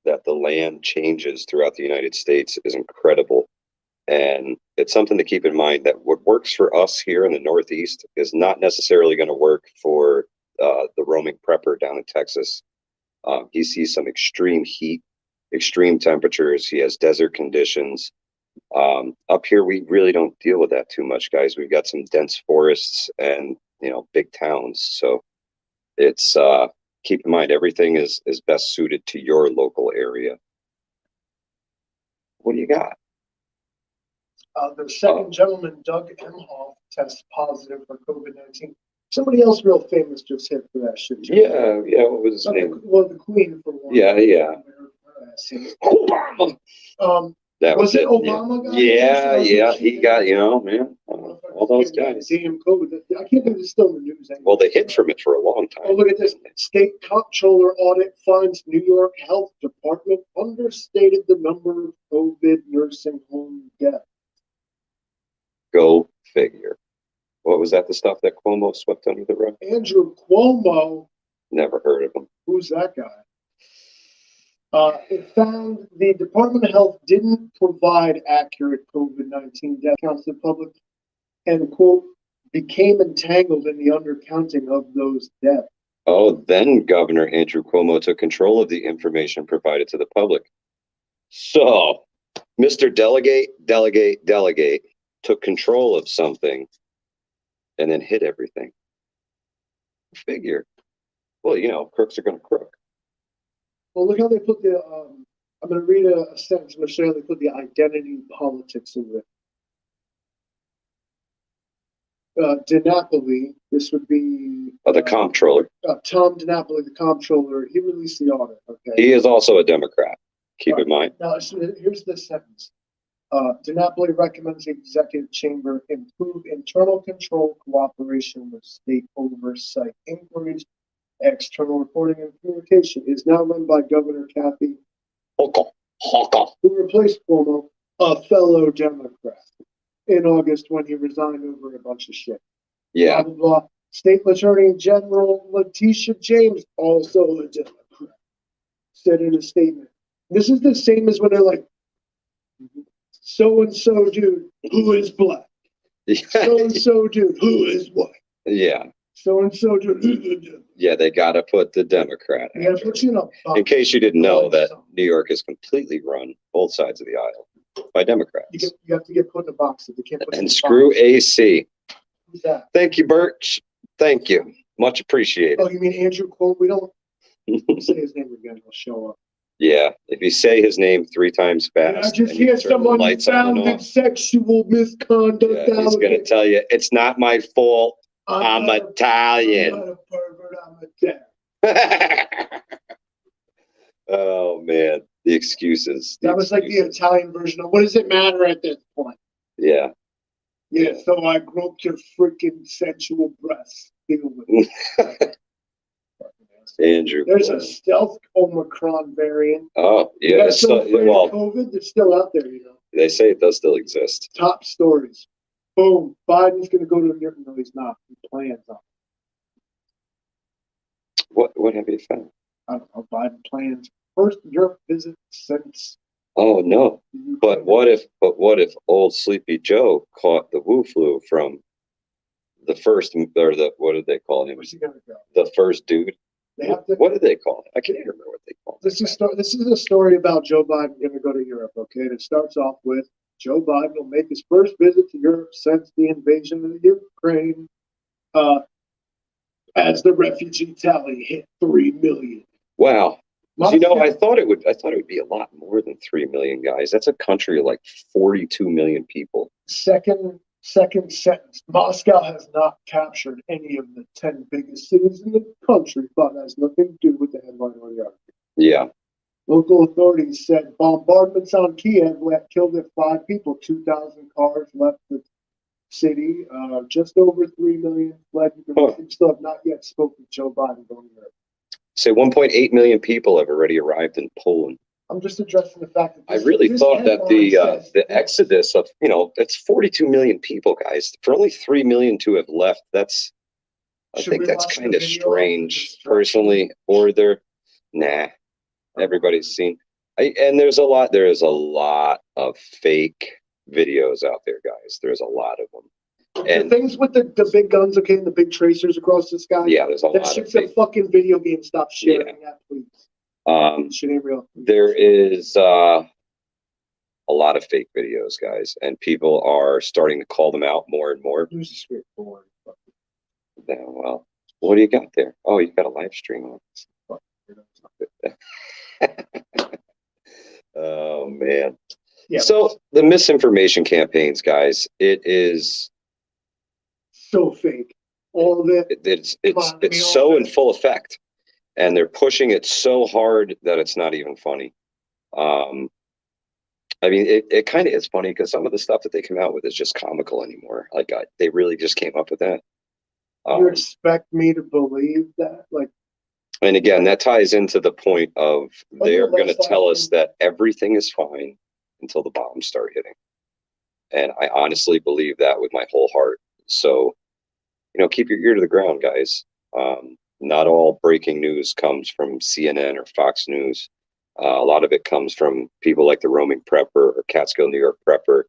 that the land changes throughout the United States is incredible. And it's something to keep in mind that what works for us here in the Northeast is not necessarily going to work for the roaming prepper down in Texas. He sees some extreme heat, extreme temperatures. He has desert conditions. Up here, we really don't deal with that too much, guys. We've got some dense forests and, big towns. So it's keep in mind, everything is best suited to your local area. What do you got? The second gentleman, Doug Emhoff, tests positive for COVID-19. Somebody else real famous just hit for that shit. Yeah. What was his name? Well, the Queen for one. Yeah. Obama. That was it. Obama guy? Yeah. He got, man, all those guys. Damn COVID. I can't believe it's still in the news anymore. Well, they hid from it for a long time. Oh, look at this. State comptroller audit finds New York Health Department understated the number of COVID nursing home deaths. Go figure. What was that? The stuff that Cuomo swept under the rug? Andrew Cuomo. Never heard of him. Who's that guy? It found the Department of Health didn't provide accurate COVID-19 death counts to the public and, quote, became entangled in the undercounting of those deaths. Oh, then Governor Andrew Cuomo took control of the information provided to the public. So, Mr. Delegate took control of something and then hid everything. Figure. Well, crooks are going to crook. Well, look how they put the, I'm going to read a sentence. I'm going to show you how they put the identity politics of it. DiNapoli, this would be... the comptroller. Tom DiNapoli, the comptroller, he released the audit, okay? He is also a Democrat, keep in mind. Now, so here's the sentence. DiNapoli recommends the executive chamber improve internal control cooperation with state oversight inquiries. External reporting and communication is now run by Governor Kathy Hochul, who replaced Cuomo, a fellow Democrat, in August when he resigned over a bunch of shit. Yeah. Blah, blah, blah. State Attorney General Letitia James, also a Democrat, said in a statement. This is the same as when they're like, so-and-so dude who is black. So-and-so dude who is white. Yeah. So-and-so dude. Yeah, they got to put the Democrat Yeah, put you in a box. In case you didn't know that New York is completely run, both sides of the aisle, by Democrats. You have to get put in a box. If you can't put and screw box. AC. Who's that? Thank you, Birch. Thank you. Much appreciated. Oh, you mean Andrew Cuomo? We don't say his name again. He'll show up. Yeah, if you say his name 3 times fast, I just hear someone found sexual misconduct. Yeah, he's going to tell you, it's not my fault. I'm Italian. I'm not a pervert. I'm a dad. Oh, man. The excuses. That was like the Italian version of what does it matter at this point? Yeah. Yeah, so I groped your freaking sensual breasts. Deal with it. Andrew. There's a stealth Omicron variant. Oh, You yeah. guys still afraid of COVID? It's still out there, you know. They say it does still exist. Top stories. Boom. Biden's going to go to Europe. No, he's not. He plans on it. What have you found? I don't know. Biden plans first Europe visit since. Oh no! But what if old Sleepy Joe caught the Wu flu from the first, or the, what did they call him? Where's he gonna go? The first dude. What did they call it? I can't even remember what they called it. This is a story about Joe Biden going to go to Europe. Okay, and it starts off with Joe Biden will make his first visit to Europe since the invasion of Ukraine. As the refugee tally hit 3 million. Wow. You know, I thought it would be a lot more than 3 million guys. That's a country of like 42 million people. Second sentence. Moscow has not captured any of the 10 biggest cities in the country, but has nothing to do with the headline or the article. Yeah. Local authorities said bombardments on Kiev killed 5 people. 2,000 cars left the city. Just over 3 million fled. We still have not yet spoken to Joe Biden going there. Say 1.8 million people have already arrived in Poland. I'm just addressing the fact that I really thought that the exodus of, you know, that's 42 million people, guys. For only 3 million to have left, I think that's kind of strange, personally. Or everybody's seen. And there is a lot of fake videos out there, guys. There's a lot of them. And the things with the big guns, okay, and the big tracers across the sky. Yeah, there's a lot of that shit's a fucking video game. Stop sharing that, please. Shit ain't real. There is a lot of fake videos, guys, and people are starting to call them out more and more. Use the script for Yeah, well, what do you got there? Oh, you got a live stream on. Oh man. Yeah. So the misinformation campaigns, guys, it is so fake. All of it. It's so in full effect, and they're pushing it so hard that it's not even funny. I mean, it kind of is funny because some of the stuff that they come out with is just comical anymore. Like they really just came up with that. You expect me to believe that? Like, and again, that ties into the point of they're going to tell us that everything is fine until the bombs start hitting. And I honestly believe that with my whole heart. So, you know, keep your ear to the ground, guys. Not all breaking news comes from CNN or Fox News. A lot of it comes from people like the Roaming Prepper or Catskill, New York Prepper,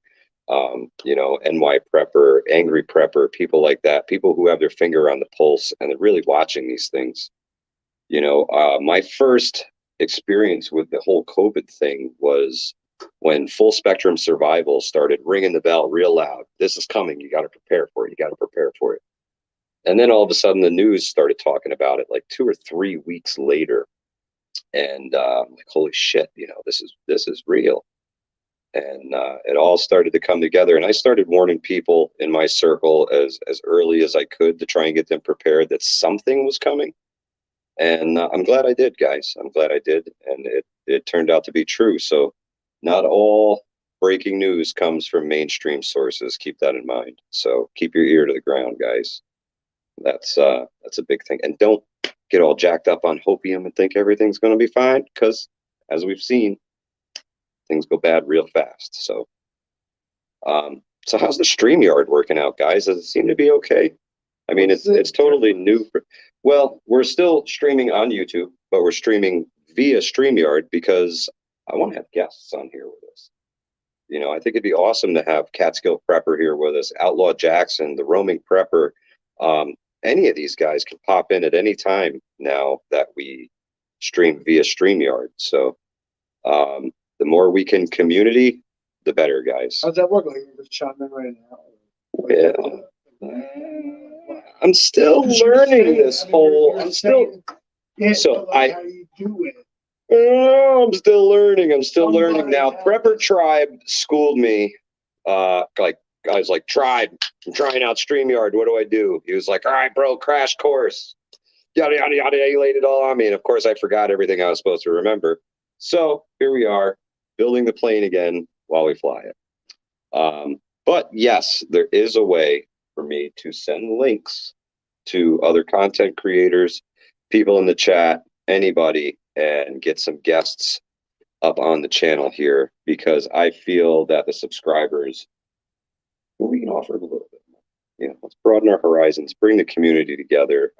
you know, NY Prepper, Angry Prepper, people like that, people who have their finger on the pulse and they're really watching these things. You know, my first experience with the whole COVID thing was when Full Spectrum Survival started ringing the bell real loud. This is coming. You got to prepare for it. You got to prepare for it. And then all of a sudden the news started talking about it like 2 or 3 weeks later. And like, holy shit, you know, this is real. And it all started to come together. And I started warning people in my circle as early as I could to try and get them prepared that something was coming. And I'm glad I did, guys. I'm glad I did. And it turned out to be true. So not all breaking news comes from mainstream sources. Keep that in mind. So keep your ear to the ground, guys. That's a big thing. And don't get all jacked up on hopium and think everything's going to be fine, because as we've seen, things go bad real fast. So so how's the StreamYard working out, guys? Does it seem to be okay? I mean, it's totally new. Well, we're still streaming on YouTube, but we're streaming via StreamYard because I want to have guests on here with us. You know, I think it'd be awesome to have Catskill Prepper here with us, Outlaw Jackson, the Roaming Prepper. Any of these guys can pop in at any time now that we stream via StreamYard. So the more we can community, the better, guys. How's that work? Like, you're just chiming right now. I'm still learning this whole. I'm still. So how you do it. Oh, I'm still learning. Now. Prepper Tribe schooled me. Like guys, like Tribe. I'm trying out StreamYard. What do I do? He was like, "All right, bro, crash course." Yada yada yada. He laid it all on me, and of course, I forgot everything I was supposed to remember. So here we are, building the plane again while we fly it. But yes, there is a way for me to send links to other content creators, people in the chat, anybody, and get some guests up on the channel here, because I feel that the subscribers, well, we can offer a little bit more. Let's broaden our horizons, bring the community together.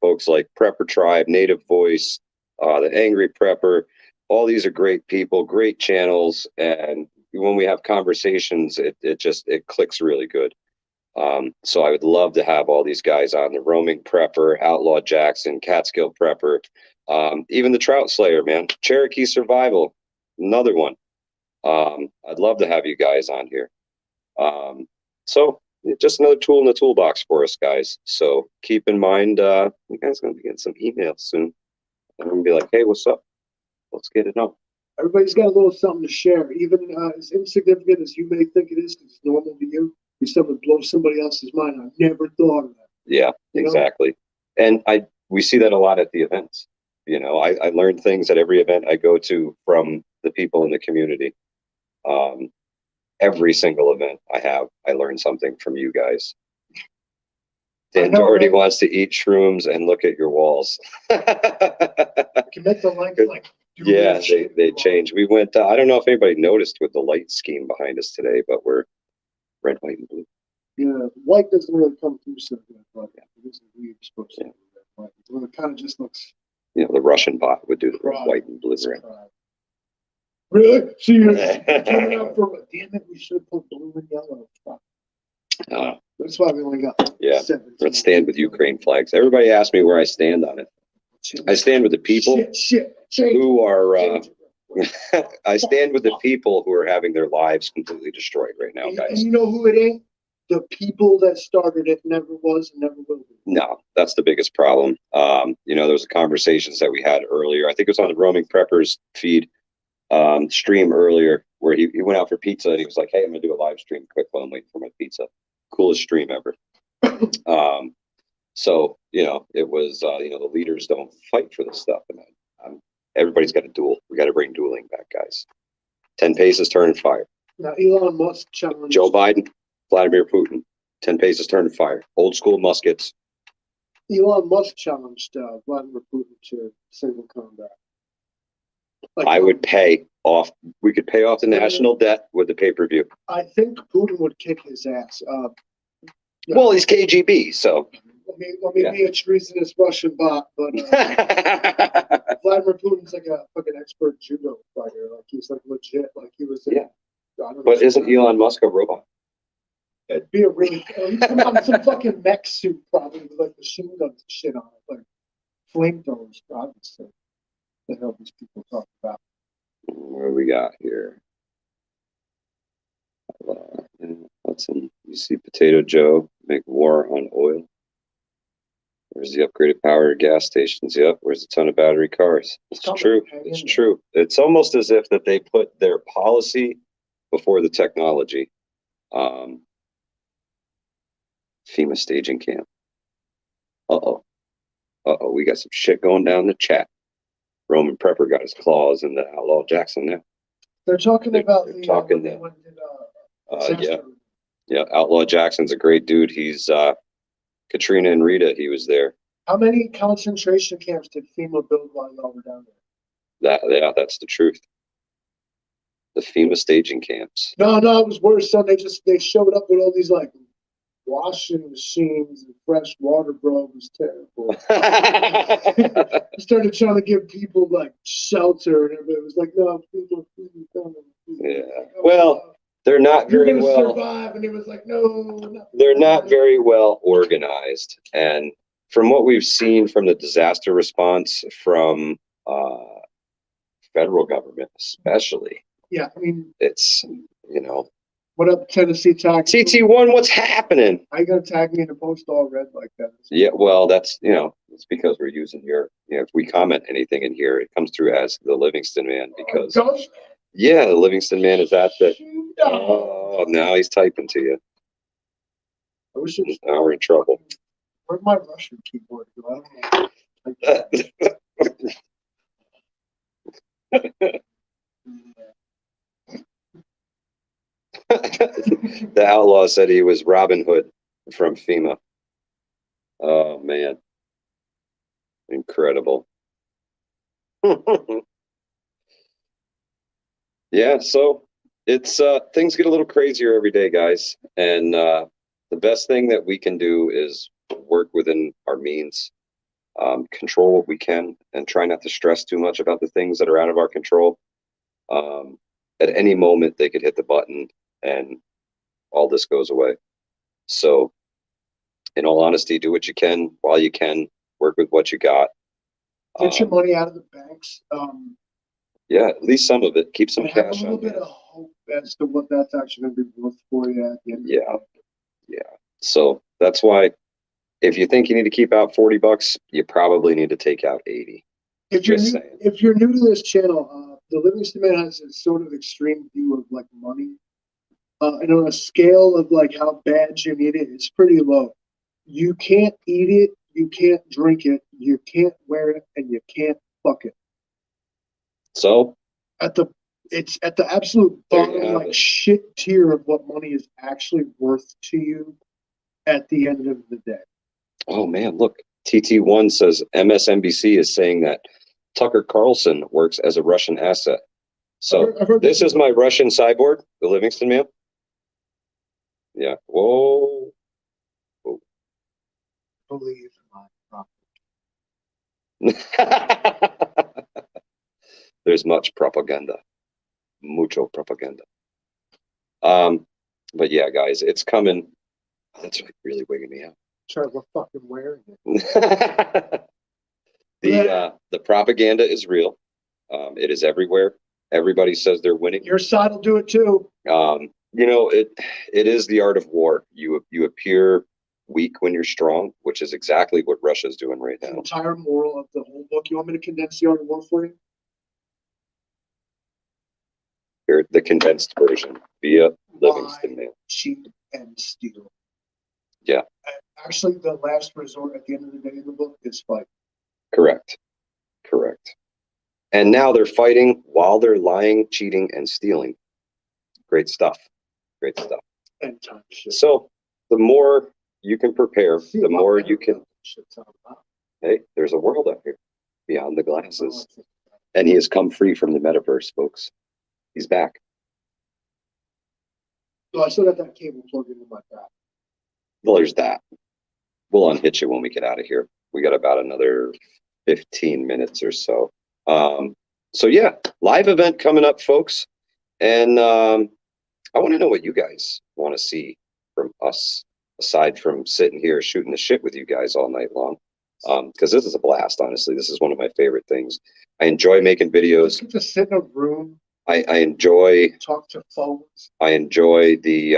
Folks like Prepper Tribe, Native Voice, the Angry Prepper, all these are great people, great channels, and when we have conversations, it clicks really good. So I would love to have all these guys on, the Roaming Prepper, Outlaw Jackson, Catskill Prepper, even the Trout Slayer, man, Cherokee Survival, another one. I'd love to have you guys on here. So just another tool in the toolbox for us, guys. So keep in mind, you guys are going to be getting some emails soon. I'm going to be like, hey, what's up? Let's get it on. Everybody's got a little something to share, even as insignificant as you may think it is, because it's normal to you. You would blow somebody else's mind. I never thought of that. Yeah, exactly. And we see that a lot at the events. I learn things at every event I go to from the people in the community. Every single event I learn something from you guys. Dan Doherty wants to eat shrooms and look at your walls. Can make the light like. Yeah, they change. We went. I don't know if anybody noticed with the light scheme behind us today, but we're red, white, and blue. Yeah, white doesn't really come through so good, but it is the weird supposed to be red, white. Well, it kind of just looks. The Russian bot would do the red, white, and blue. Right? Really? See, you're coming out from. Damn it! We should have put blue and yellow. That's why we only got. Yeah. Let's stand with Ukraine flags. Everybody asked me where I stand on it. I stand with the people who are. I stand with the people who are having their lives completely destroyed right now, guys. And you know who it ain't? The people that started it never was and never will be. No, that's the biggest problem. There was conversations that we had earlier. I think it was on the Roaming Preppers feed stream earlier, where he went out for pizza and he was like, "Hey, I'm gonna do a live stream quick while I'm waiting for my pizza." Coolest stream ever. So it was the leaders don't fight for this stuff, and everybody's got a duel. We got to bring dueling back, guys. 10 paces, turn and fire. Now Elon Musk challenged Joe Biden, Vladimir Putin. 10 paces, turn and fire. Old school muskets. Elon Musk challenged Vladimir Putin to single combat. I would pay off. We could pay off the national debt with the pay-per-view. I think Putin would kick his ass. Well, he's KGB, so. Let me be a treasonous Russian bot, but Vladimir Putin's like a fucking expert judo fighter. Like he's like legit. Like he was. But isn't Elon Musk a robot? It'd be a really. He'd come out in some fucking mech suit, probably with like machine guns and shit on it, like flamethrowers, obviously. The hell these people talk about. What do we got here? Hudson, you see Potato Joe make war on oil. Where's the upgraded power gas stations? Yep. Where's a ton of battery cars? It's true. It's true. It's almost as if that they put their policy before the technology. FEMA staging camp. We got some shit going down in the chat. Roman Prepper got his claws in the Outlaw Jackson now. They're talking about yeah. Outlaw Jackson's a great dude. He's Katrina and Rita. He was there. How many concentration camps did FEMA build while y'all were down there? That's the truth. The FEMA staging camps. No, it was worse. Son, they showed up with all these like washing machines and fresh water, bro. It was terrible. I started trying to give people like shelter, and everybody was like, "No, people, yeah. Well, they're not very well. Survive, and it was like, "No, they're not very well organized." And from what we've seen from the disaster response from federal government, especially. Yeah, I mean, it's What up, Tennessee Tag? TT1, what's happening? How you gonna tag me in a post all red like that? Yeah, well, that's it's because we're using your if we comment anything in here, it comes through as the Livingston Man because the Livingston Man is at the now he's typing to you. I wish it was, now we're in trouble. Where'd my Russian keyboard go? The outlaw said he was Robin Hood from FEMA. Oh man, incredible. Yeah, so it's things get a little crazier every day, guys. And the best thing that we can do is work within our means, control what we can, and try not to stress too much about the things that are out of our control. Um, at any moment, they could hit the button and all this goes away. So, in all honesty, do what you can while you can, work with what you got. Get your money out of the banks. Yeah, at least some of it. Keep some and have a cash little on bit hand. of hope as to what that's actually going to be worth for you at the end. Yeah, yeah. So that's why if you think you need to keep out $40, you probably need to take out 80. If you're Just new, saying. if you're new to this channel, the Livingston Man has a sort of extreme view of like money, and on a scale of like how bad you need it, it's pretty low. You can't eat it, you can't drink it, you can't wear it, and you can't fuck it. So It's at the absolute There you bottom, have like it. shit tier of what money is actually worth to you at the end of the day. oh man, look, TT1 says MSNBC is saying that Tucker Carlson works as a Russian asset. So I've heard this is my Russian cyborg, the Livingston Man. Yeah. Whoa. Believe in my There's much propaganda. Mucho propaganda. But yeah, guys, it's coming. That's like really wigging me out. Sorry, we're fucking wearing it. The propaganda is real. It is everywhere. Everybody says they're winning. Your side will do it too. It is the art of war. You appear weak when you're strong, which is exactly what Russia's doing right The now. entire moral of the whole book. You want me to condense the art of war for you? Here, the condensed version via Livingston Man. Cheat and steal. Yeah. Actually, the last resort at the end of the day in the book is fight. Correct. And now they're fighting while they're lying, cheating, and stealing. Great stuff. And time shit. So the more you can prepare, the more you can. Hey, there's a world out here beyond the glasses. And he has come free from the metaverse, folks. He's back. So I still got that cable plugged into my back. Well, there's that. We'll unhitch it when we get out of here. We got about another 15 minutes or so. So yeah, live event coming up, folks. And I want to know what you guys want to see from us, aside from sitting here shooting the shit with you guys all night long. Because this is a blast, honestly. This is one of my favorite things. I enjoy making videos. Get to sit in a room. I enjoy talk to phones. I enjoy the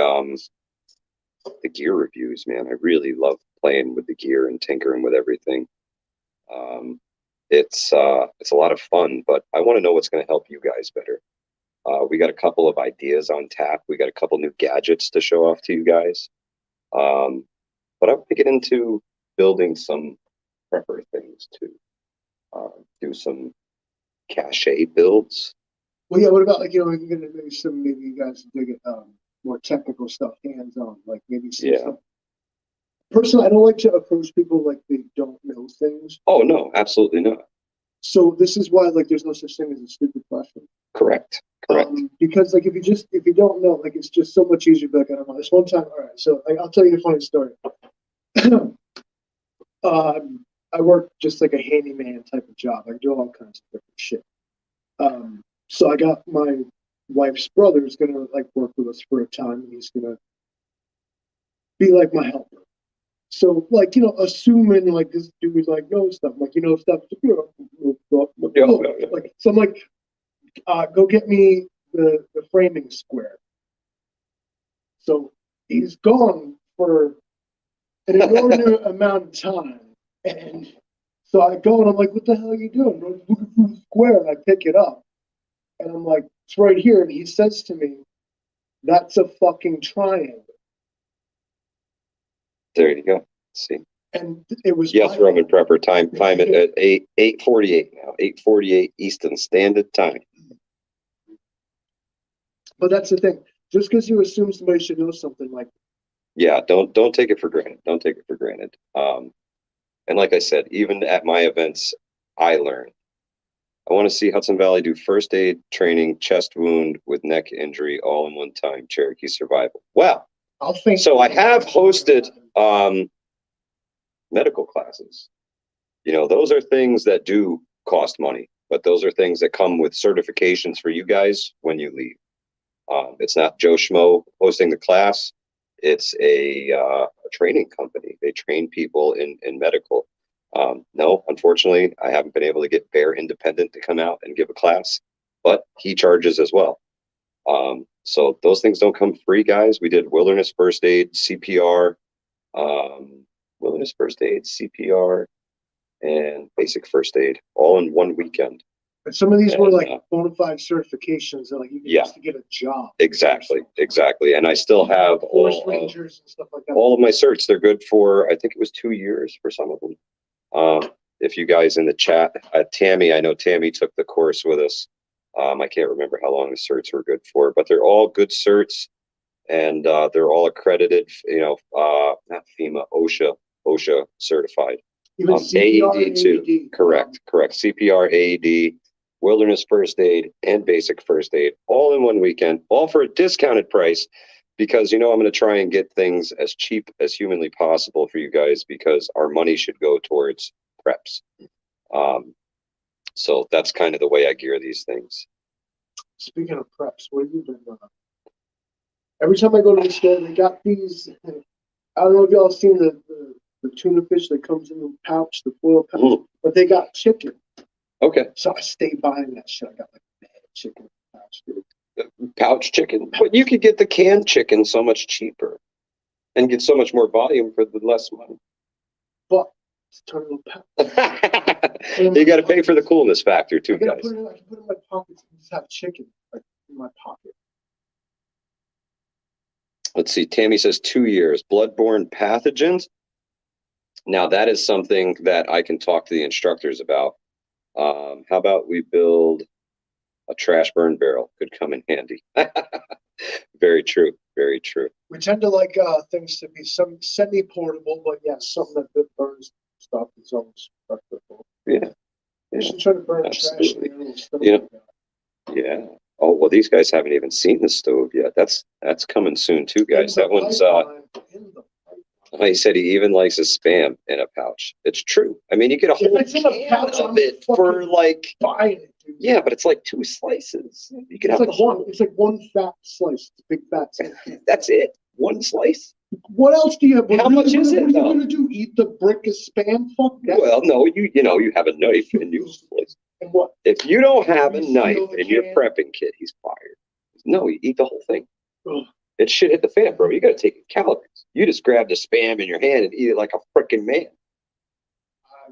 gear reviews, man. I really love playing with the gear and tinkering with everything. It's a lot of fun, but I want to know what's going to help you guys better. We got a couple of ideas on tap. We got a couple new gadgets to show off to you guys. But I want to get into building some prepper things too. Do some cache builds. Well, yeah. What about like we can get maybe you guys dig it more technical stuff, hands on, like maybe some stuff. Personally, I don't like to approach people like they don't know things. Oh no, absolutely not. So this is why like there's no such thing as a stupid question. Correct. Because like if you don't know, like it's just so much easier to be like, I don't know. This one time, all right, so like, I'll tell you a funny story. I work just like a handyman type of job. I do all kinds of different shit. So I got my wife's brother is gonna like work with us for a time, and he's gonna be like my helper. So like assuming like this dude like knows stuff, like stuff. Like so I'm like, go get me the framing square. So he's gone for an inordinate amount of time, and so I go and I'm like, what the hell are you doing? I'm looking for the square, and I pick it up, and I'm like, it's right here, and he says to me, that's a fucking triangle. There you go. See, And it was Yes, Roman Prepper, time it at 8:48 now, 8:48 Eastern Standard Time. But that's the thing. Just because you assume somebody should know something, like, yeah, don't take it for granted. Don't take it for granted. And like I said, even at my events, I learn. I want to see Hudson Valley do first aid training, chest wound with neck injury, all in one time, Cherokee survival. Well, so I have hosted medical classes. You know, those are things that do cost money, but those are things that come with certifications for you guys when you leave. It's not Joe Schmo hosting the class. It's a training company. They train people in medical. No, unfortunately, I haven't been able to get Bear Independent to come out and give a class, but he charges as well. So those things don't come free, guys. We did wilderness first aid, CPR, wilderness first aid, CPR, and basic first aid all in one weekend. But some of these were like bona fide certifications that like you can use to get a job. Exactly. And I still have Forest Rangers and stuff like that. All of my certs. They're good for, I think it was 2 years for some of them. If you guys in the chat, Tammy, I know Tammy took the course with us. I can't remember how long the certs were good for, but they're all good certs, and they're all accredited. You know, not FEMA, OSHA certified. Even CPR, AED too. Correct. CPR, AED, wilderness first aid, and basic first aid, all in one weekend, all for a discounted price, because, you know, I'm going to try and get things as cheap as humanly possible for you guys, because our money should go towards preps. So that's kind of the way I gear these things. Speaking of preps, what have you been doing? Every time I go to the store, they got these. I don't know if y'all have seen the tuna fish that comes in the pouch, the foil pouch, but they got chicken. Okay. So I stay buying that shit. I got like bad chicken pouch, dude. Pouch chicken, but you could get the canned chicken so much cheaper and get so much more volume for the less money. But it's a ton of pouch. You got to pay for the coolness factor too, guys. I can put it in my pockets and just have chicken like in my pocket. Let's see. Tammy says 2 years. Bloodborne pathogens. Now that is something that I can talk to the instructors about. How about we build a trash burn barrel? Could come in handy. Very true. We tend to like things to be some semi-portable, but yeah, something that burns stuff is always preferable. Yeah. You should try to burn trash in your little stove. Yeah. Oh, well, these guys haven't even seen the stove yet. That's coming soon too, guys. That one's he said he even likes his Spam in a pouch. It's true. I mean, you get a whole can of it for like buying it, dude. Yeah, but it's like 2 slices. You can have like one. It's like one fat slice. It's a big fat slice. That's it. One slice. What else do you have? How much is it? What are you gonna do? Eat the brick of Spam? Fuck that. Well, no, you have a knife and you slice. And what? If you don't have a knife in your prepping kit, he's fired. No, you eat the whole thing. Ugh. It shit hit the fan, bro. You got to take your calories. You just grab the Spam in your hand and eat it like a freaking man.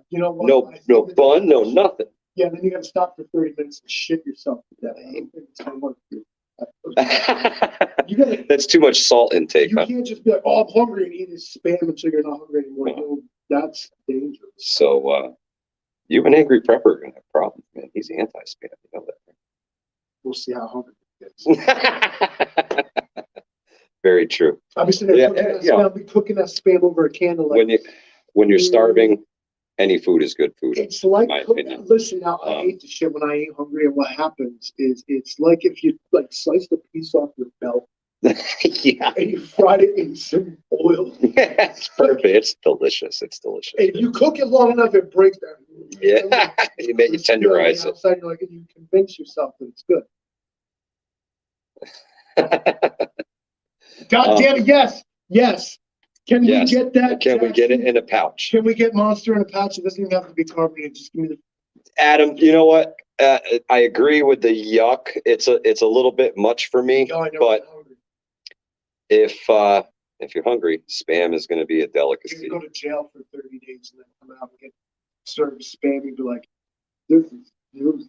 You know what? No bun, no nothing. Yeah, then you got to stop for 30 minutes and shit yourself to death. I don't think it's gonna work. That's too much salt intake. You can't just be like, "Oh, I'm hungry," and eat this Spam until you're not hungry anymore. No, that's dangerous. So, you and Angry Prepper are gonna have problems, man. He's anti-Spam. You know that. We'll see how hungry he gets. Very true. I'll be sitting there cooking that Spam over a candle. When you're starving, any food is good food. It's like listen now. I hate the shit when I ain't hungry, and what happens is it's like if you like sliced a piece off your belt. Yeah. And you fried it in some oil. Yeah, it's perfect. It's delicious. And if you cook it long enough, it breaks down. Yeah, you tenderize it. Outside, you're like, you convince yourself that it's good. God damn it! Yes. Can we get that? Can we get it in a pouch? Can we get Monster in a pouch? It doesn't even have to be carbonated. Just give me the. Adam, you know what? I agree with the yuck. It's a little bit much for me. Oh, I know, but if you're hungry, Spam is going to be a delicacy. You go to jail for 30 days and then come out and get served Spam and be like, "This is beautiful."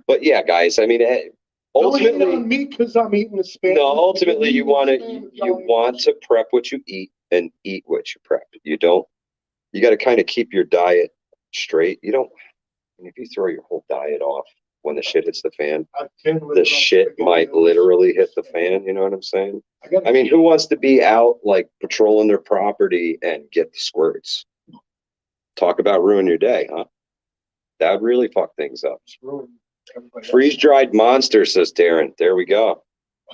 But yeah, guys. I mean, Don't hate ultimately, on me because I'm eating the spam. no, ultimately you want to prep what you eat and eat what you prep. You got to kind of keep your diet straight. You don't, if you throw your whole diet off when the shit hits the fan, the shit might literally hit the fan. You know what I'm saying? I mean, who wants to be out like patrolling their property and get the squirts? Talk about ruin your day, huh? That would really fuck things up. Freeze-dried monster, says Darren. There we go.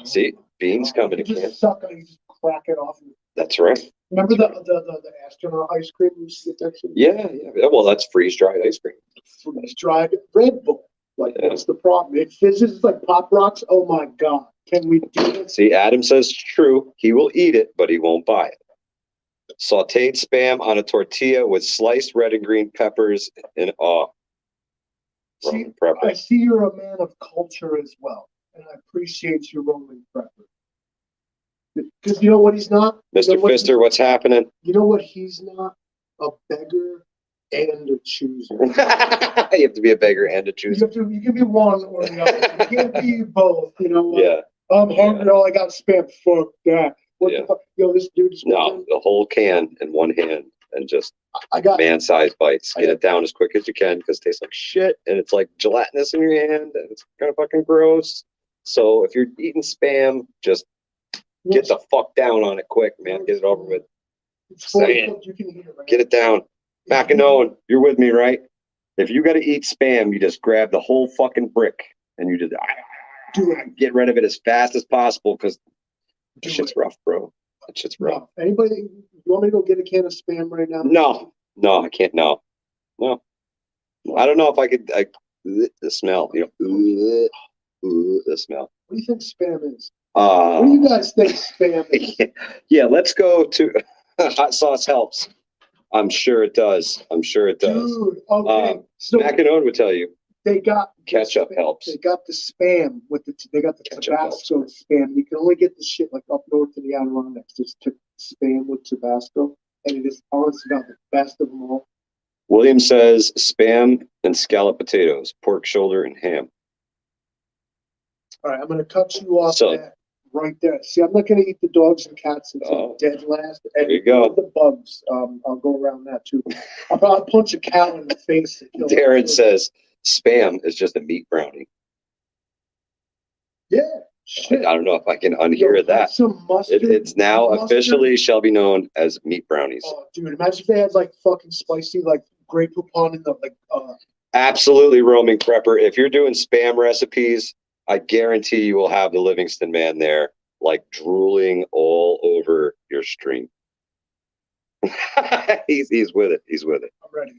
See, beans coming to can. Just suck it, you just crack it off. That's right. Remember the astronaut ice cream you used to get? Yeah. Well, that's freeze-dried ice cream. Freeze-dried Red Bull. Like, what's the problem? It fizzes like Pop Rocks. Oh my God. Can we do it? See, Adam says true. He will eat it, but he won't buy it. Sauteed spam on a tortilla with sliced red and green peppers and See, I see you're a man of culture as well, and I appreciate your Roman prepper. Because you know what he's not? Mr. Pfister, what's happening? You know what he's not? A beggar and a chooser. You have to be a beggar and a chooser. You can be one or the other. You can't be both, you know? Yeah. I'm hungry, all I got spam. Fuck that. What the fuck? Yo, this dude's the whole can in one hand and just man-sized bites. Get it down as quick as you can because it tastes like shit and it's like gelatinous in your hand and it's kind of fucking gross. So if you're eating spam, just get the fuck down on it quick, man. Get it over with. Get it down. Mackinac, you're with me, right? If you got to eat spam, you just grab the whole fucking brick and you just get rid of it as fast as possible because shit's rough, bro. That shit's rough. Anybody, you want me to go get a can of spam right now? No, I can't. No. I don't know if I could. The smell, the smell. What do you think spam is? What do you guys think spam is? Yeah, let's go to hot sauce helps. I'm sure it does. Dude, okay. So Mackinac would tell you. They got ketchup helps. They got the spam with they got the Tabasco spam. You can only get the shit like up north in the Adirondacks. Just took spam with Tabasco, and it is honestly about the best of them all. William says spam and scalloped potatoes, pork shoulder and ham. All right, I'm going to cut you off right there. See, I'm not going to eat the dogs and cats until dead last. And there you go. The bugs, I'll go around that too. I'll punch a cow in the face. Darren says spam is just a meat brownie. Yeah, shit. I don't know if I can unhear that. Some mustard. It's now officially shall be known as meat brownies. Oh, dude, imagine if they had like fucking spicy, like Grey Poupon in the Absolutely, roaming prepper. If you're doing spam recipes, I guarantee you will have the Livingston Man there, like drooling all over your stream. he's with it. I'm ready.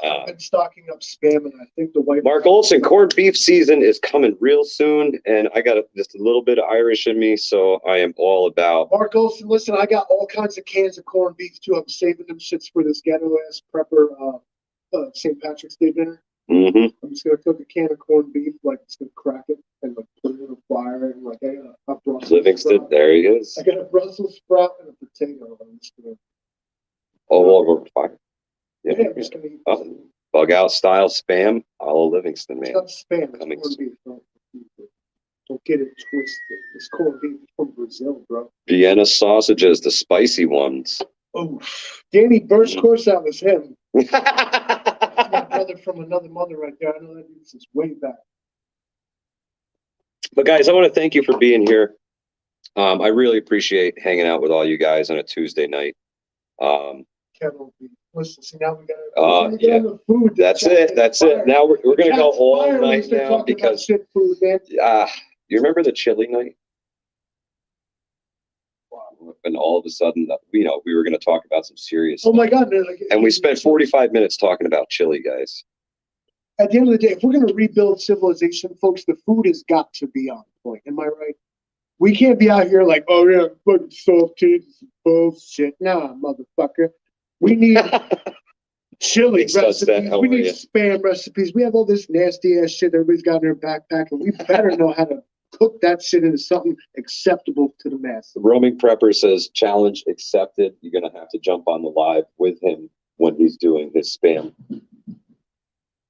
I've been stocking up spam, and I think the white. Mark Olson, corned beef season is coming real soon, and I got just a little bit of Irish in me, so I am all about. Mark Olson, listen, I got all kinds of cans of corned beef too. I'm saving them shits for this ghetto ass prepper St. Patrick's Day dinner. Mm-hmm. I'm just gonna cook a can of corned beef, like it's gonna crack it and like put it in a fire, and like I got a Brussels Livingston, sprout. there he is. I got a Brussels sprout and a potato. I'm just gonna. Over fire. Yeah, I'm just gonna eat bug out style spam, a la Livingston Man. It's not spam. It's corned beef. Don't get it twisted. It's corned beef from Brazil, bro. Vienna sausages, the spicy ones. Oh, Danny Burst, of course that was him. My brother from another mother right there. I know that dude since way back. But guys, I want to thank you for being here. I really appreciate hanging out with all you guys on a Tuesday night. Listen, see, now we gotta get the food. That's it. Now we're gonna go all night now because shit food, man. You remember the chili night? And all of a sudden, we were going to talk about some serious stuff. Oh my God. And we spent 45 minutes talking about chili, guys. At the end of the day, if we're going to rebuild civilization, folks, the food has got to be on point. Am I right? We can't be out here like, oh yeah, fucking salty bullshit. Nah, motherfucker. We need chili recipes. We need spam recipes. We have all this nasty ass shit everybody's got in their backpack, and we better know how to cook that shit into something acceptable to the masses. The roaming prepper says, challenge accepted. You're going to have to jump on the live with him when he's doing his spam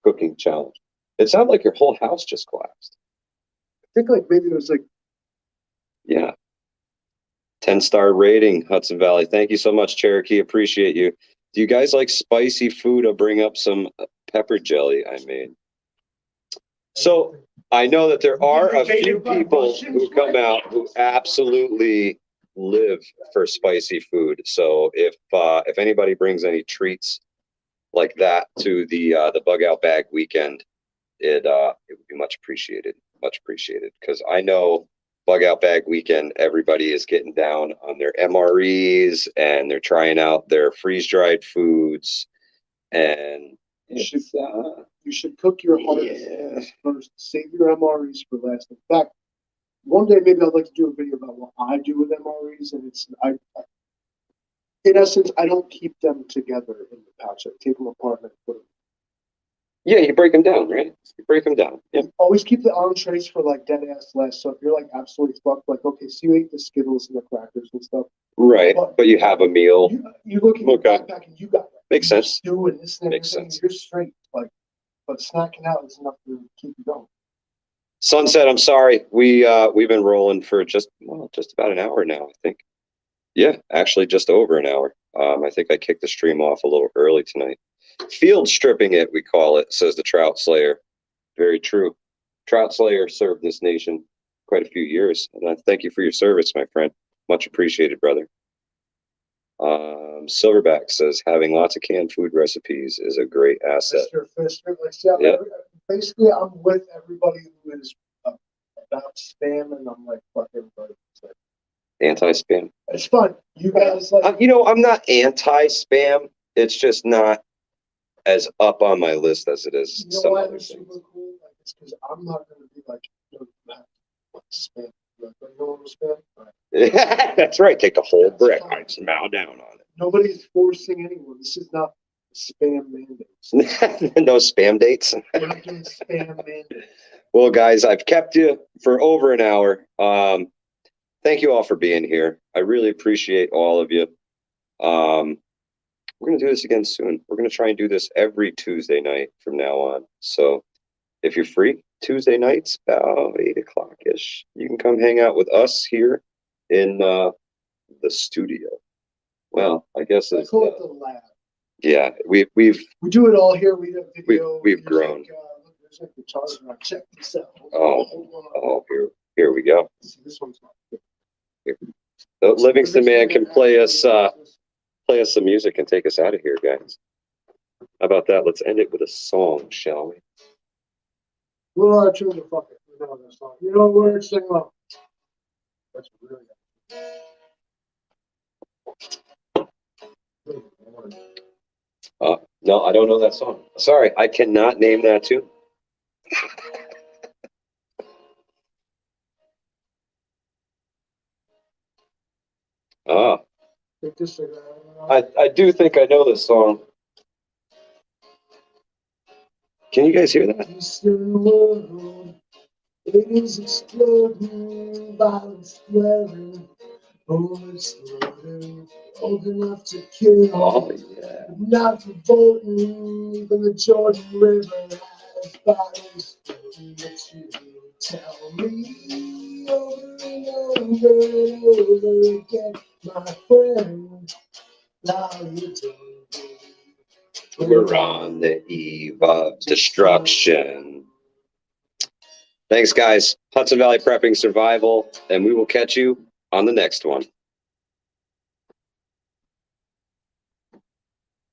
cooking challenge. It sounded like your whole house just collapsed. think like maybe it was like, yeah. 10-star rating, Hudson Valley. Thank you so much, Cherokee. Appreciate you. Do you guys like spicy food? I'll bring up some pepper jelly I made. So I know that there are a few people who come out who absolutely live for spicy food. So if anybody brings any treats like that to the bug out bag weekend, it would be much appreciated. Much appreciated. Because I know bug out bag weekend, everybody is getting down on their MREs and they're trying out their freeze dried foods. And you should cook your harvest first. Save your MREs for last. In fact, one day maybe I'd like to do a video about what I do with MREs, and in essence, I don't keep them together in the pouch. I take them apart and I put them. Yeah, you break them down, right? You break them down. Yeah. Always keep the entrees for like dead ass last. So if you're like absolutely fucked, like okay, so you ate the Skittles and the crackers and stuff, right? But you have a meal. You look at your backpack and you got makes sense. Doing this and makes sense. You're straight, like, but snacking out is enough to keep you going. Sunset, I'm sorry. We've been rolling for just about an hour now, I think. Yeah, actually just over an hour. I think I kicked the stream off a little early tonight. Field stripping it, we call it, says the Trout Slayer. Very true. Trout Slayer served this nation quite a few years. And I thank you for your service, my friend. Much appreciated, brother. Silverback says having lots of canned food recipes is a great asset. Basically, I'm with everybody who is about spam, and I'm like, fuck everybody. Anti-spam. It's fun. You guys like. I'm not anti-spam. It's just not as up on my list as it is. You know why I'm super cool? Like, it's because I'm not going to be like, you have to spam. Like, normal spam. Right. That's right. Take the whole brick. I smell down on it. Nobody's forcing anyone. This is not spam mandates. No spam dates. We're not doing spam mandates. Well, guys, I've kept you for over an hour. Thank you all for being here. I really appreciate all of you. We're going to do this again soon. We're going to try and do this every Tuesday night from now on. So if you're free, Tuesday nights, about 8 o'clock-ish, you can come hang out with us here in the studio. Well, I guess it's call it the lab. Yeah, we do it all here. We have video. We've grown. There's like guitars around. Check this out. Oh, here we go. This one's not good. Here. The Livingston Man can play us some music and take us out of here, guys. How about that? Let's end it with a song, shall we? Well, I choose the fuck it. We know that song. You know words, sing along. That's really good. No, I don't know that song. Sorry, I cannot name that tune. I do think I know this song. Can you guys hear that? Eastern world, it is exploding, violence flaring, bullets loading, old enough to kill. Oh, yeah. Not for voting, even the Jordan River has bodies floating. But you tell me over and over and over again, my friend, how you doing? We're on the eve of destruction. Thanks, guys. Hudson Valley Prepping Survival, and we will catch you on the next one.